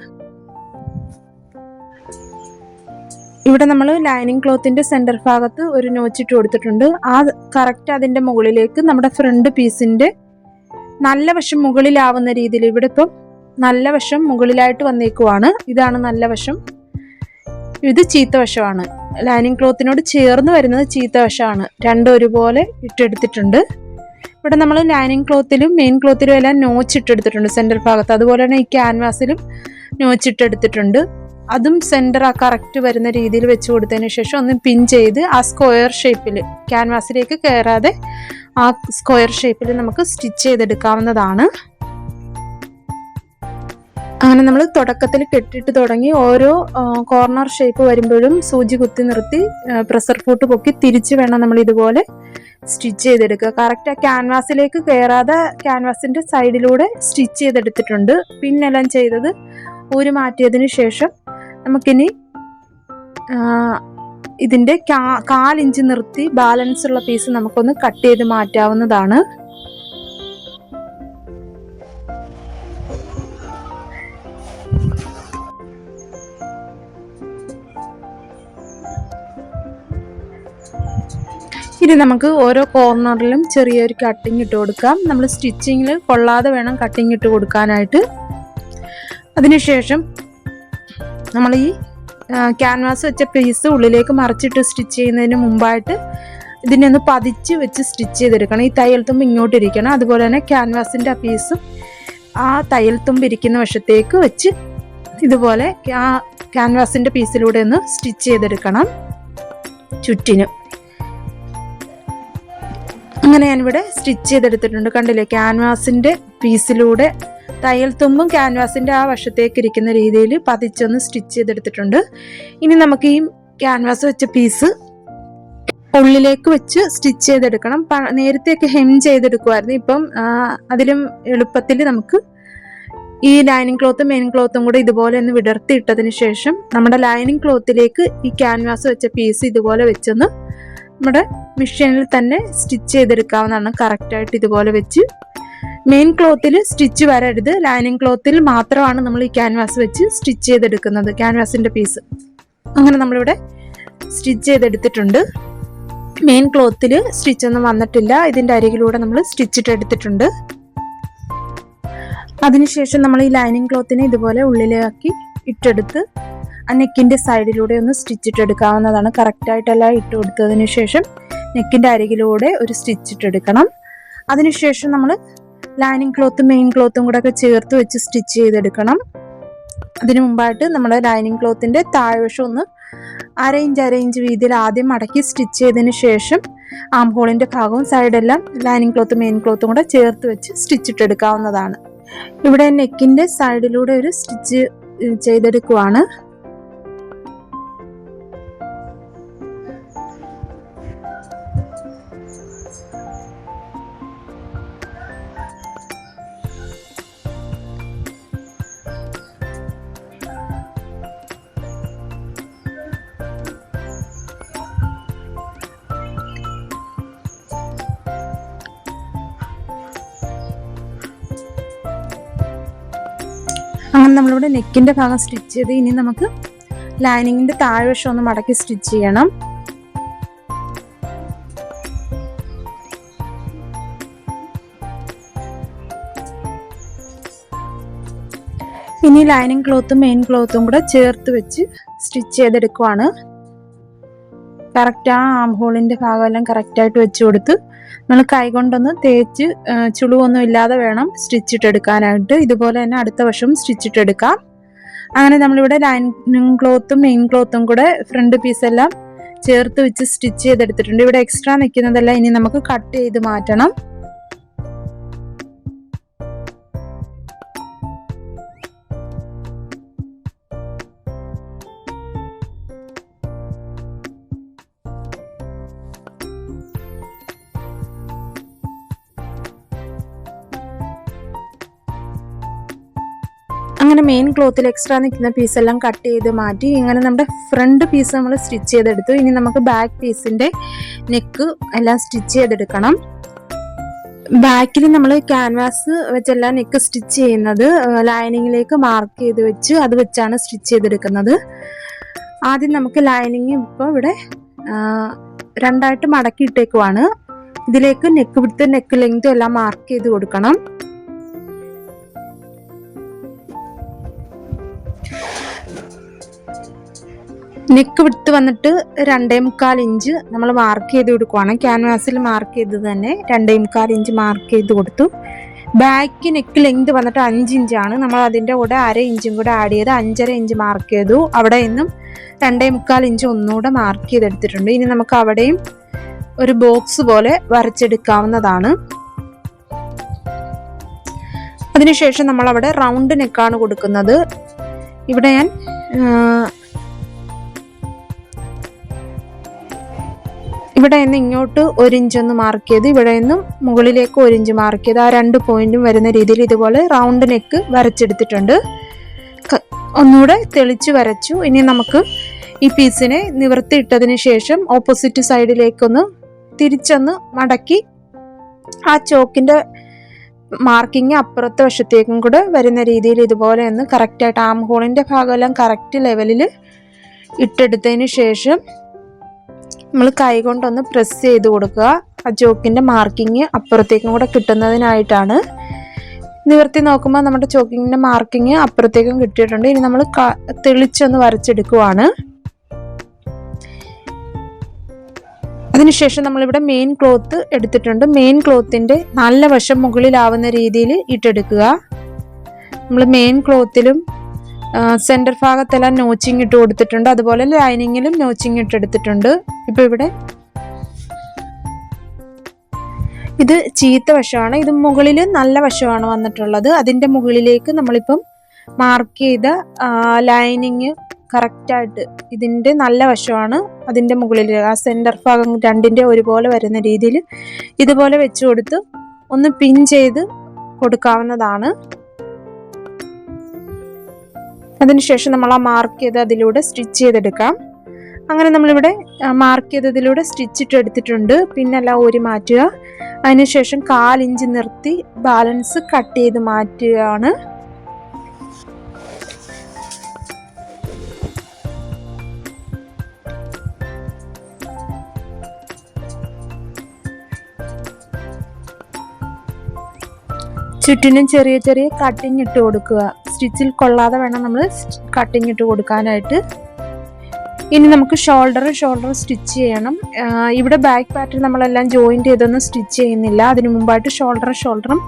ഇവിടെ നമ്മൾ ലൈനിങ് ക്ലോത്തിന്റെ സെന്റർ ഭാഗത്ത് ഒരു നോച്ചിട്ട് കൊടുത്തിട്ടുണ്ട്. ആ കറക്റ്റ് അതിന്റെ മുകളിലേക്ക് നമ്മുടെ ഫ്രണ്ട് പീസിന്റെ നല്ല വശം മുകളിലാവുന്ന രീതിയിൽ, ഇവിടെ ഇപ്പം നല്ല വശം മുകളിലായിട്ട് വന്നേക്കുവാണ്. ഇതാണ് നല്ല വശം, ഇത് ചീത്ത വശമാണ്. ലൈനിങ് ക്ലോത്തിനോട് ചേർന്ന് വരുന്നത് ചീത്ത വശമാണ്. രണ്ടും ഒരുപോലെ ഇട്ടെടുത്തിട്ടുണ്ട്. ഇവിടെ നമ്മൾ ലൈനിങ് ക്ലോത്തിലും മെയിൻ ക്ലോത്തിലും എല്ലാം നോച്ചിട്ടെടുത്തിട്ടുണ്ട് സെന്റർ ഭാഗത്ത്. അതുപോലെ തന്നെ ഈ ക്യാൻവാസിലും നോച്ചിട്ടെടുത്തിട്ടുണ്ട്. അതും സെന്റർ ആ കറക്റ്റ് വരുന്ന രീതിയിൽ വെച്ച് കൊടുത്തതിന് ശേഷം ഒന്ന് പിൻ ചെയ്ത് ആ സ്ക്വയർ ഷേപ്പിൽ, ക്യാൻവാസിലേക്ക് കയറാതെ ആ സ്ക്വയർ ഷേപ്പിൽ നമുക്ക് സ്റ്റിച്ച് ചെയ്തെടുക്കാവുന്നതാണ്. അങ്ങനെ നമ്മൾ തുടക്കത്തിൽ കെട്ടിട്ട് തുടങ്ങി ഓരോ കോർണർ ഷേപ്പ് വരുമ്പോഴും സൂചി കുത്തി നിർത്തി പ്രഷർ ഫൂട്ട് പൊക്കി തിരിച്ച് വേണം നമ്മൾ ഇതുപോലെ സ്റ്റിച്ച് ചെയ്തെടുക്കുക. കറക്റ്റ് ആ ക്യാൻവാസിലേക്ക് കയറാതെ ക്യാൻവാസിന്റെ സൈഡിലൂടെ സ്റ്റിച്ച് ചെയ്തെടുത്തിട്ടുണ്ട്. പിന്നെല്ലാം ചെയ്തത് ഊരി മാറ്റിയതിന് ശേഷം നമുക്കിനി ഇതിന്റെ 1/4 ഇഞ്ച് നിർത്തി ബാലൻസ് ഉള്ള പീസ് നമുക്കൊന്ന് കട്ട് ചെയ്ത് മാറ്റാവുന്നതാണ്. ഇനി നമുക്ക് ഓരോ കോർണറിലും ചെറിയൊരു കട്ടിങ് ഇട്ട് കൊടുക്കാം. നമ്മൾ സ്റ്റിച്ചിങ്ങിൽ കൊള്ളാതെ വേണം കട്ടിങ് ഇട്ട് കൊടുക്കാനായിട്ട്. അതിനുശേഷം നമ്മൾ ഈ ക്യാൻവാസ് വെച്ച പീസ് ഉള്ളിലേക്ക് മറിച്ചിട്ട് സ്റ്റിച്ച് ചെയ്യുന്നതിന് മുമ്പായിട്ട് ഇതിനെ ഒന്ന് പതിച്ച് വെച്ച് സ്റ്റിച്ച് ചെയ്തെടുക്കണം. ഈ തയ്യൽ തുമ്പ് ഇങ്ങോട്ടിരിക്കണം. അതുപോലെ തന്നെ ക്യാൻവാസിൻ്റെ ആ പീസും ആ തയ്യൽ തുമ്പ് ഇരിക്കുന്ന വശത്തേക്ക് വെച്ച് ഇതുപോലെ ആ ക്യാൻവാസിൻ്റെ പീസിലൂടെ ഒന്ന് സ്റ്റിച്ച് ചെയ്തെടുക്കണം ചുറ്റിനും. അങ്ങനെ ഞാനിവിടെ സ്റ്റിച്ച് ചെയ്തെടുത്തിട്ടുണ്ട്. കണ്ടില്ലേ, ക്യാൻവാസിൻ്റെ പീസിലൂടെ തയ്യൽ തുമ്പും ക്യാൻവാസിൻ്റെ ആ വശത്തേക്ക് ഇരിക്കുന്ന രീതിയിൽ പതിച്ചൊന്ന് സ്റ്റിച്ച് ചെയ്തെടുത്തിട്ടുണ്ട്. ഇനി നമുക്ക് ഈ ക്യാൻവാസ് വെച്ച പീസ് ഉള്ളിലേക്ക് വെച്ച് സ്റ്റിച്ച് ചെയ്തെടുക്കണം. നേരത്തെയൊക്കെ ഹെം ചെയ്തെടുക്കുമായിരുന്നു. ഇപ്പം അതിലും എളുപ്പത്തിൽ നമുക്ക് ഈ ലൈനിങ് ക്ലോത്തും മെയിൻ ക്ലോത്തും കൂടെ ഇതുപോലെ ഒന്ന് വിടർത്തിയിട്ടതിന് ശേഷം നമ്മുടെ ലൈനിങ് ക്ലോത്തിലേക്ക് ഈ ക്യാൻവാസ് വെച്ച പീസ് ഇതുപോലെ വെച്ചൊന്ന് നമ്മുടെ മെഷീനിൽ തന്നെ സ്റ്റിച്ച് ചെയ്തെടുക്കാവുന്നതാണ്. കറക്റ്റായിട്ട് ഇതുപോലെ വെച്ച് മെയിൻ ക്ലോത്തിൽ സ്റ്റിച്ച് വരരുത്, ലൈനിങ് ക്ലോത്തിൽ മാത്രമാണ് നമ്മൾ ഈ ക്യാൻവാസ് വെച്ച് സ്റ്റിച്ച് ചെയ്തെടുക്കുന്നത്, ക്യാൻവാസിൻ്റെ പീസ്. അങ്ങനെ നമ്മളിവിടെ സ്റ്റിച്ച് ചെയ്തെടുത്തിട്ടുണ്ട്. മെയിൻ ക്ലോത്തിൽ സ്റ്റിച്ചൊന്നും വന്നിട്ടില്ല. ഇതിൻ്റെ അരികിലൂടെ നമ്മൾ സ്റ്റിച്ചിട്ട് എടുത്തിട്ടുണ്ട്. അതിനുശേഷം നമ്മൾ ഈ ലൈനിങ് ക്ലോത്തിനെ ഇതുപോലെ ഉള്ളിലാക്കി ഇട്ടെടുത്ത് ആ നെക്കിൻ്റെ സൈഡിലൂടെ ഒന്ന് സ്റ്റിച്ചിട്ടെടുക്കാവുന്നതാണ്. കറക്റ്റായിട്ടെല്ലാം ഇട്ട് കൊടുത്തതിന് ശേഷം നെക്കിൻ്റെ അരികിലൂടെ ഒരു സ്റ്റിച്ചിട്ടെടുക്കണം. അതിനുശേഷം നമ്മൾ ലൈനിങ് ക്ലോത്തും മെയിൻ ക്ലോത്തും കൂടെ ഒക്കെ ചേർത്ത് വെച്ച് സ്റ്റിച്ച് ചെയ്തെടുക്കണം. അതിനു മുമ്പായിട്ട് നമ്മുടെ ലൈനിങ് ക്ലോത്തിൻ്റെ താഴ്വശം ഒന്ന് 1/2 ഇഞ്ച് വീതിയിൽ ആദ്യം മടക്കി സ്റ്റിച്ച് ചെയ്തതിന് ശേഷം ആം ഹോളിൻ്റെ ഭാഗവും സൈഡെല്ലാം ലൈനിങ് ക്ലോത്തും മെയിൻ ക്ലോത്തും കൂടെ ചേർത്ത് വെച്ച് സ്റ്റിച്ചിട്ടെടുക്കാവുന്നതാണ്. ഇവിടെ നെക്കിൻ്റെ സൈഡിലൂടെ ഒരു സ്റ്റിച്ച് ചെയ്തെടുക്കുവാണ്. അങ്ങനെ നമ്മളിവിടെ നെക്കിൻ്റെ ഭാഗം സ്റ്റിച്ച് ചെയ്ത് ഇനി നമുക്ക് ലൈനിങ്ങിൻ്റെ താഴ്വശം ഒന്ന് മടക്കി സ്റ്റിച്ച് ചെയ്യണം. ഇനി ലൈനിങ് ക്ലോത്തും മെയിൻ ക്ലോത്തും കൂടെ ചേർത്ത് വെച്ച് സ്റ്റിച്ച് ചെയ്തെടുക്കുവാണ്. കറക്റ്റ് ആ ആം ഹോളിൻ്റെ ഭാഗമെല്ലാം കറക്റ്റായിട്ട് വെച്ച് കൊടുത്ത് നമ്മൾ കൈകൊണ്ടൊന്ന് തേച്ച് ചുളിവൊന്നും ഇല്ലാതെ വേണം സ്റ്റിച്ചിട്ടെടുക്കാനായിട്ട്. ഇതുപോലെ തന്നെ അടുത്ത വശവും സ്റ്റിച്ചിട്ടെടുക്കാം. അങ്ങനെ നമ്മളിവിടെ ലൈനിങ് ക്ലോത്തും മെയിൻ ക്ലോത്തും കൂടെ ഫ്രണ്ട് പീസെല്ലാം ചേർത്ത് വെച്ച് സ്റ്റിച്ച് ചെയ്തെടുത്തിട്ടുണ്ട്. ഇവിടെ എക്സ്ട്രാ നിൽക്കുന്നതെല്ലാം ഇനി നമുക്ക് കട്ട് ചെയ്ത് മാറ്റണം. അങ്ങനെ മെയിൻ ക്ലോത്തിൽ എക്സ്ട്രാ നിൽക്കുന്ന പീസെല്ലാം കട്ട് ചെയ്ത് മാറ്റി ഇങ്ങനെ നമ്മുടെ ഫ്രണ്ട് പീസ് നമ്മൾ സ്റ്റിച്ച് ചെയ്തെടുത്തു. ഇനി നമുക്ക് ബാക്ക് പീസിൻ്റെ നെക്ക് എല്ലാം സ്റ്റിച്ച് ചെയ്തെടുക്കണം. ബാക്കിൽ നമ്മൾ ക്യാൻവാസ് വെച്ചെല്ലാം നെക്ക് സ്റ്റിച്ച് ചെയ്യുന്നത് ലൈനിങ്ങിലേക്ക് മാർക്ക് ചെയ്ത് വെച്ച് അത് വെച്ചാണ് സ്റ്റിച്ച് ചെയ്തെടുക്കുന്നത്. ആദ്യം നമുക്ക് ലൈനിങ് ഇപ്പോൾ ഇവിടെ രണ്ടായിട്ട് മടക്കി ഇട്ടേക്കുവാണ്. ഇതിലേക്ക് നെക്ക് വിഡ്ത്ത് നെക്ക് ലെങ്തും എല്ലാം മാർക്ക് ചെയ്ത് കൊടുക്കണം. നെക്ക് വിട്ട് വന്നിട്ട് 2.25 ഇഞ്ച് നമ്മൾ മാർക്ക് ചെയ്ത് കൊടുക്കുവാണ്. ക്യാൻവാസിൽ മാർക്ക് ചെയ്തത് തന്നെ 2.25 ഇഞ്ച് മാർക്ക് ചെയ്ത് കൊടുത്തു. ബാക്ക് നെക്ക് ലെങ്ത് വന്നിട്ട് 5 ഇഞ്ചാണ്. നമ്മൾ അതിൻ്റെ കൂടെ 1/2 ഇഞ്ചും കൂടെ ആഡ് ചെയ്ത് 5.5 ഇഞ്ച് മാർക്ക് ചെയ്തു. അവിടെ നിന്നും 2.25 ഇഞ്ച് ഒന്നുകൂടെ മാർക്ക് ചെയ്തെടുത്തിട്ടുണ്ട്. ഇനി നമുക്ക് അവിടെയും ഒരു ബോക്സ് പോലെ വരച്ചെടുക്കാവുന്നതാണ്. അതിനുശേഷം നമ്മൾ അവിടെ റൗണ്ട് നെക്കാണ് കൊടുക്കുന്നത്. ഇവിടെ ഞാൻ ഇവിടെ നിന്ന് ഇങ്ങോട്ട് 1 ഇഞ്ച് ഒന്ന് മാർക്ക് ചെയ്ത് ഇവിടെ നിന്നും മുകളിലേക്ക് 1 ഇഞ്ച് മാർക്ക് ചെയ്ത് ആ 2 പോയിന്റും വരുന്ന രീതിയിൽ ഇതുപോലെ റൗണ്ട് നെക്ക് വരച്ചെടുത്തിട്ടുണ്ട്. ഒന്നുകൂടെ തെളിച്ച് വരച്ചു. ഇനി നമുക്ക് ഈ പീസിനെ നിവർത്തിയിട്ടതിന് ശേഷം ഓപ്പോസിറ്റ് സൈഡിലേക്കൊന്ന് തിരിച്ചൊന്ന് മടക്കി ആ ചോക്കിൻ്റെ മാർക്കിങ് അപ്പുറത്തെ വശത്തേക്കും കൂടെ വരുന്ന രീതിയിൽ ഇതുപോലെ ഒന്ന് കറക്റ്റായിട്ട് ആം ഹോളിൻ്റെ ഭാഗമെല്ലാം കറക്റ്റ് ലെവലിൽ ഇട്ടെടുത്തതിന് ശേഷം നമ്മൾ കൈ കൊണ്ടൊന്ന് പ്രസ് ചെയ്ത് കൊടുക്കുക. ആ ചോക്കിൻ്റെ മാർക്കിങ് അപ്പുറത്തേക്കും കൂടെ കിട്ടുന്നതിനായിട്ടാണ്. നിവർത്തി നോക്കുമ്പോൾ നമ്മുടെ ചോക്കിങ്ങിൻ്റെ മാർക്കിങ് അപ്പുറത്തേക്കും കിട്ടിയിട്ടുണ്ട്. ഇനി നമ്മൾ തെളിച്ചൊന്ന് വരച്ചെടുക്കുവാണ്. അതിനുശേഷം നമ്മളിവിടെ മെയിൻ ക്ലോത്ത് എടുത്തിട്ടുണ്ട്. മെയിൻ ക്ലോത്തിൻ്റെ നല്ല വശം മുകളിലാവുന്ന രീതിയിൽ ഇട്ടെടുക്കുക. നമ്മൾ മെയിൻ ക്ലോത്തിലും സെൻറ്റർ ഭാഗത്തെല്ലാം നോച്ചിങ് ഇട്ട് കൊടുത്തിട്ടുണ്ട്. അതുപോലെ ലൈനിങ്ങിലും നോച്ചിങ് ഇട്ടെടുത്തിട്ടുണ്ട്. ഇപ്പോൾ ഇവിടെ ഇത് ചീത്ത വശമാണ്. ഇത് മുകളിൽ നല്ല വശമാണ് വന്നിട്ടുള്ളത്. അതിൻ്റെ മുകളിലേക്ക് നമ്മളിപ്പം മാർക്ക് ചെയ്ത ലൈനിങ് കറക്റ്റായിട്ട് ഇതിൻ്റെ നല്ല വശമാണ് അതിൻ്റെ മുകളിൽ ആ സെൻറ്റർ ഭാഗം രണ്ടിൻ്റെ ഒരുപോലെ വരുന്ന രീതിയിൽ ഇതുപോലെ വെച്ച് കൊടുത്ത് ഒന്ന് പിൻ ചെയ്ത് കൊടുക്കാവുന്നതാണ്. അതിനുശേഷം നമ്മൾ ആ മാർക്ക് ചെയ്ത് അതിലൂടെ സ്റ്റിച്ച് ചെയ്തെടുക്കാം. അങ്ങനെ നമ്മളിവിടെ മാർക്ക് ചെയ്തതിലൂടെ സ്റ്റിച്ചിട്ട് എടുത്തിട്ടുണ്ട്. പിന്നെല്ലാം ഊരി മാറ്റുക. അതിനുശേഷം 1/4 ഇഞ്ച് നിർത്തി ബാലൻസ് കട്ട് ചെയ്ത് മാറ്റുകയാണ്. ചുറ്റിനും ചെറിയ ചെറിയ കട്ടിങ് ഇട്ട് കൊടുക്കുക. സ്റ്റിച്ചിൽ കൊള്ളാതെ വേണം നമ്മൾ കട്ടിങ് ഇട്ട് കൊടുക്കാനായിട്ട്. ഇനി നമുക്ക് ഷോൾഡർ സ്റ്റിച്ച് ചെയ്യണം. ഇവിടെ ബാക്ക് പാറ്റേൺ നമ്മളെല്ലാം ജോയിൻറ്റ് ചെയ്തൊന്നും സ്റ്റിച്ച് ചെയ്യുന്നില്ല. അതിന് മുമ്പായിട്ട് ഷോൾഡറും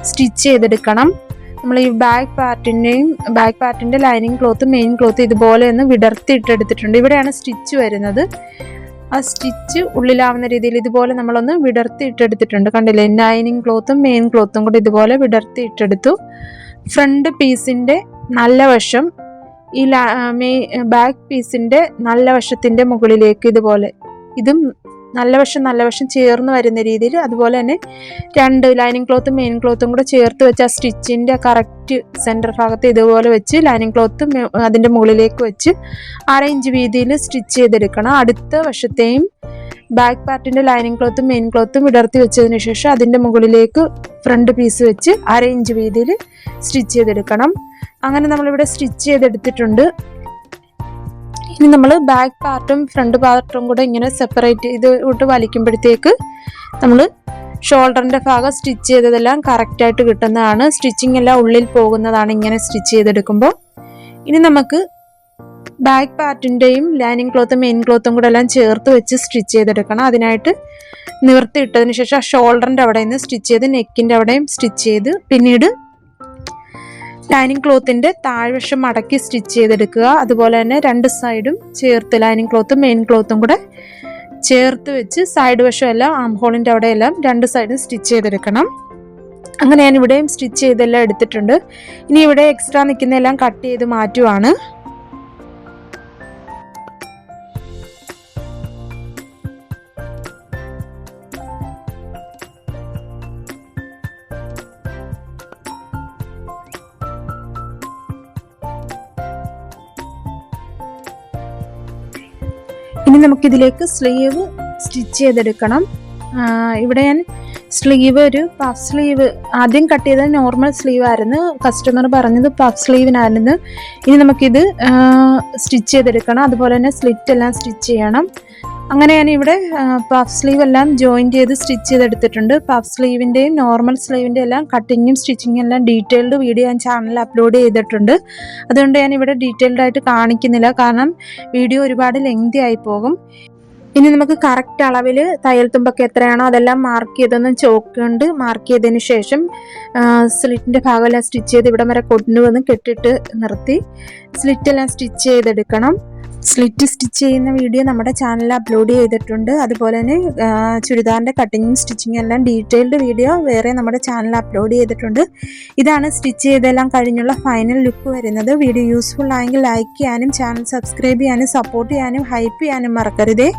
സ്റ്റിച്ച് ചെയ്തെടുക്കണം. നമ്മൾ ഈ ബാക്ക് പാർട്ടിൻ്റെ ലൈനിങ് ക്ലോത്ത് മെയിൻ ക്ലോത്ത് ഇതുപോലെ ഒന്ന് വിടർത്തിയിട്ടെടുത്തിട്ടുണ്ട്. ഇവിടെയാണ് സ്റ്റിച്ച് വരുന്നത്. ആ സ്റ്റിച്ച് ഉള്ളിലാവുന്ന രീതിയിൽ ഇതുപോലെ നമ്മളൊന്ന് വിടർത്തിയിട്ടെടുത്തിട്ടുണ്ട്. കണ്ടില്ലേ, ലൈനിങ് ക്ലോത്തും മെയിൻ ക്ലോത്തും കൂടി ഇതുപോലെ വിടർത്തിയിട്ടെടുത്തു. ഫ്രണ്ട് പീസിൻ്റെ നല്ല വശം ഈ ബാക്ക് പീസിൻ്റെ നല്ല വശത്തിൻ്റെ മുകളിലേക്ക് ഇതുപോലെ ഇതും നല്ല വശം ചേർന്ന് വരുന്ന രീതിയിൽ അതുപോലെ തന്നെ 2 ലൈനിങ് ക്ലോത്തും മെയിൻ ക്ലോത്തും കൂടെ ചേർത്ത് വെച്ച് ആ സ്റ്റിച്ചിൻ്റെ കറക്റ്റ് സെൻറ്റർ ഭാഗത്ത് ഇതുപോലെ വെച്ച് ലൈനിങ് ക്ലോത്തും അതിൻ്റെ മുകളിലേക്ക് വെച്ച് 1/2 ഇഞ്ച് വീതിയിൽ സ്റ്റിച്ച് ചെയ്തെടുക്കണം. അടുത്ത വശത്തെയും ബാക്ക് പാർട്ടിൻ്റെ ലൈനിങ് ക്ലോത്തും മെയിൻ ക്ലോത്തും വിടർത്തി വെച്ചതിന് ശേഷം അതിൻ്റെ മുകളിലേക്ക് ഫ്രണ്ട് പീസ് വെച്ച് 1/2 ഇഞ്ച് വീതിയിൽ സ്റ്റിച്ച് ചെയ്തെടുക്കണം. അങ്ങനെ നമ്മളിവിടെ സ്റ്റിച്ച് ചെയ്തെടുത്തിട്ടുണ്ട്. ഇനി നമ്മൾ ബാക്ക് പാർട്ടും ഫ്രണ്ട് പാർട്ടും കൂടെ ഇങ്ങനെ സെപ്പറേറ്റ് ഇത് ഇട്ട് വലിക്കുമ്പോഴത്തേക്ക് നമ്മൾ ഷോൾഡറിൻ്റെ ഭാഗം സ്റ്റിച്ച് ചെയ്തതെല്ലാം കറക്റ്റായിട്ട് കിട്ടുന്നതാണ്. സ്റ്റിച്ചിങ് എല്ലാം ഉള്ളിൽ പോകുന്നതാണ് ഇങ്ങനെ സ്റ്റിച്ച് ചെയ്തെടുക്കുമ്പോൾ. ഇനി നമുക്ക് ബാക്ക് പാർട്ടിൻ്റെയും ലൈനിങ് ക്ലോത്തും മെയിൻ ക്ലോത്തും കൂടെ എല്ലാം ചേർത്ത് വെച്ച് സ്റ്റിച്ച് ചെയ്തെടുക്കണം. അതിനായിട്ട് നിവർത്തി ഇട്ടതിന് ശേഷം ആ ഷോൾഡറിൻ്റെ അവിടെ നിന്ന് സ്റ്റിച്ച് ചെയ്ത് നെക്കിൻ്റെ അവിടെയും സ്റ്റിച്ച് ചെയ്ത് പിന്നീട് ലൈനിങ് ക്ലോത്തിൻ്റെ താഴ്വശം മടക്കി സ്റ്റിച്ച് ചെയ്തെടുക്കുക. അതുപോലെ തന്നെ 2 സൈഡും ചേർത്ത് ലൈനിങ് ക്ലോത്തും മെയിൻ ക്ലോത്തും കൂടെ ചേർത്ത് വെച്ച് സൈഡ് വശം എല്ലാം ആം ഹോളിൻ്റെ അവിടെയെല്ലാം 2 സൈഡും സ്റ്റിച്ച് ചെയ്തെടുക്കണം. അങ്ങനെ ഞാൻ ഇവിടെയും സ്റ്റിച്ച് ചെയ്തെല്ലാം എടുത്തിട്ടുണ്ട്. ഇനി ഇവിടെ എക്സ്ട്രാ നിൽക്കുന്നതെല്ലാം കട്ട് ചെയ്ത് മാറ്റുവാണ്. ഇനി നമുക്കിതിലേക്ക് സ്ലീവ് സ്റ്റിച്ച് ചെയ്തെടുക്കണം. ഇവിടെ ഞാൻ സ്ലീവ് ഒരു പഫ് സ്ലീവ് ആദ്യം കട്ട് ചെയ്തത് നോർമൽ സ്ലീവ് ആയിരുന്നു. കസ്റ്റമർ പറഞ്ഞത് പഫ് സ്ലീവിനായിരുന്നു. ഇനി നമുക്കിത് സ്റ്റിച്ച് ചെയ്തെടുക്കണം. അതുപോലെ തന്നെ സ്ലിറ്റ് എല്ലാം സ്റ്റിച്ച് ചെയ്യണം. അങ്ങനെ ഞാനിവിടെ പഫ് സ്ലീവ് എല്ലാം ജോയിൻറ്റ് ചെയ്ത് സ്റ്റിച്ച് ചെയ്തെടുത്തിട്ടുണ്ട്. പഫ് സ്ലീവിൻ്റെയും നോർമൽ സ്ലീവിൻ്റെ എല്ലാം കട്ടിങ്ങും സ്റ്റിച്ചിങ്ങും എല്ലാം ഡീറ്റെയിൽഡ് വീഡിയോ ഞാൻ ചാനലിൽ അപ്ലോഡ് ചെയ്തിട്ടുണ്ട്. അതുകൊണ്ട് ഞാൻ ഇവിടെ ഡീറ്റെയിൽഡ് ആയിട്ട് കാണിക്കുന്നില്ല, കാരണം വീഡിയോ ഒരുപാട് ലെങ്തി ആയി പോകും. ഇനി നമുക്ക് കറക്റ്റ് അളവിൽ തയ്യൽ തുമ്പൊക്കെ എത്രയാണോ അതെല്ലാം മാർക്ക് ചെയ്തൊന്ന് ചോക്ക് കൊണ്ട് മാർക്ക് ചെയ്തതിന് ശേഷം സ്ലിറ്റിൻ്റെ ഭാഗമെല്ലാം സ്റ്റിച്ച് ചെയ്ത് ഇവിടം വരെ കൊണ്ടുവന്ന് കെട്ടിട്ട് നിർത്തി സ്ലിറ്റെല്ലാം സ്റ്റിച്ച് ചെയ്തെടുക്കണം. സ്ലിറ്റ് സ്റ്റിച്ച് ചെയ്യുന്ന വീഡിയോ നമ്മുടെ ചാനലിൽ അപ്ലോഡ് ചെയ്തിട്ടുണ്ട്. അതുപോലെ തന്നെ ചുരിദാറിൻ്റെ കട്ടിങ്ങും സ്റ്റിച്ചിങ്ങും എല്ലാം ഡീറ്റെയിൽഡ് വീഡിയോ വേറെ നമ്മുടെ ചാനലിൽ അപ്ലോഡ് ചെയ്തിട്ടുണ്ട്. ഇതാണ് സ്റ്റിച്ച് ചെയ്തെല്ലാം കഴിഞ്ഞുള്ള ഫൈനൽ ലുക്ക് വരുന്നത്. വീഡിയോ യൂസ്ഫുൾ ആയെങ്കിൽ ലൈക്ക് ചെയ്യാനും ചാനൽ സബ്സ്ക്രൈബ് ചെയ്യാനും സപ്പോർട്ട് ചെയ്യാനും ഹൈപ്പ് ചെയ്യാനും മറക്കരുതേ.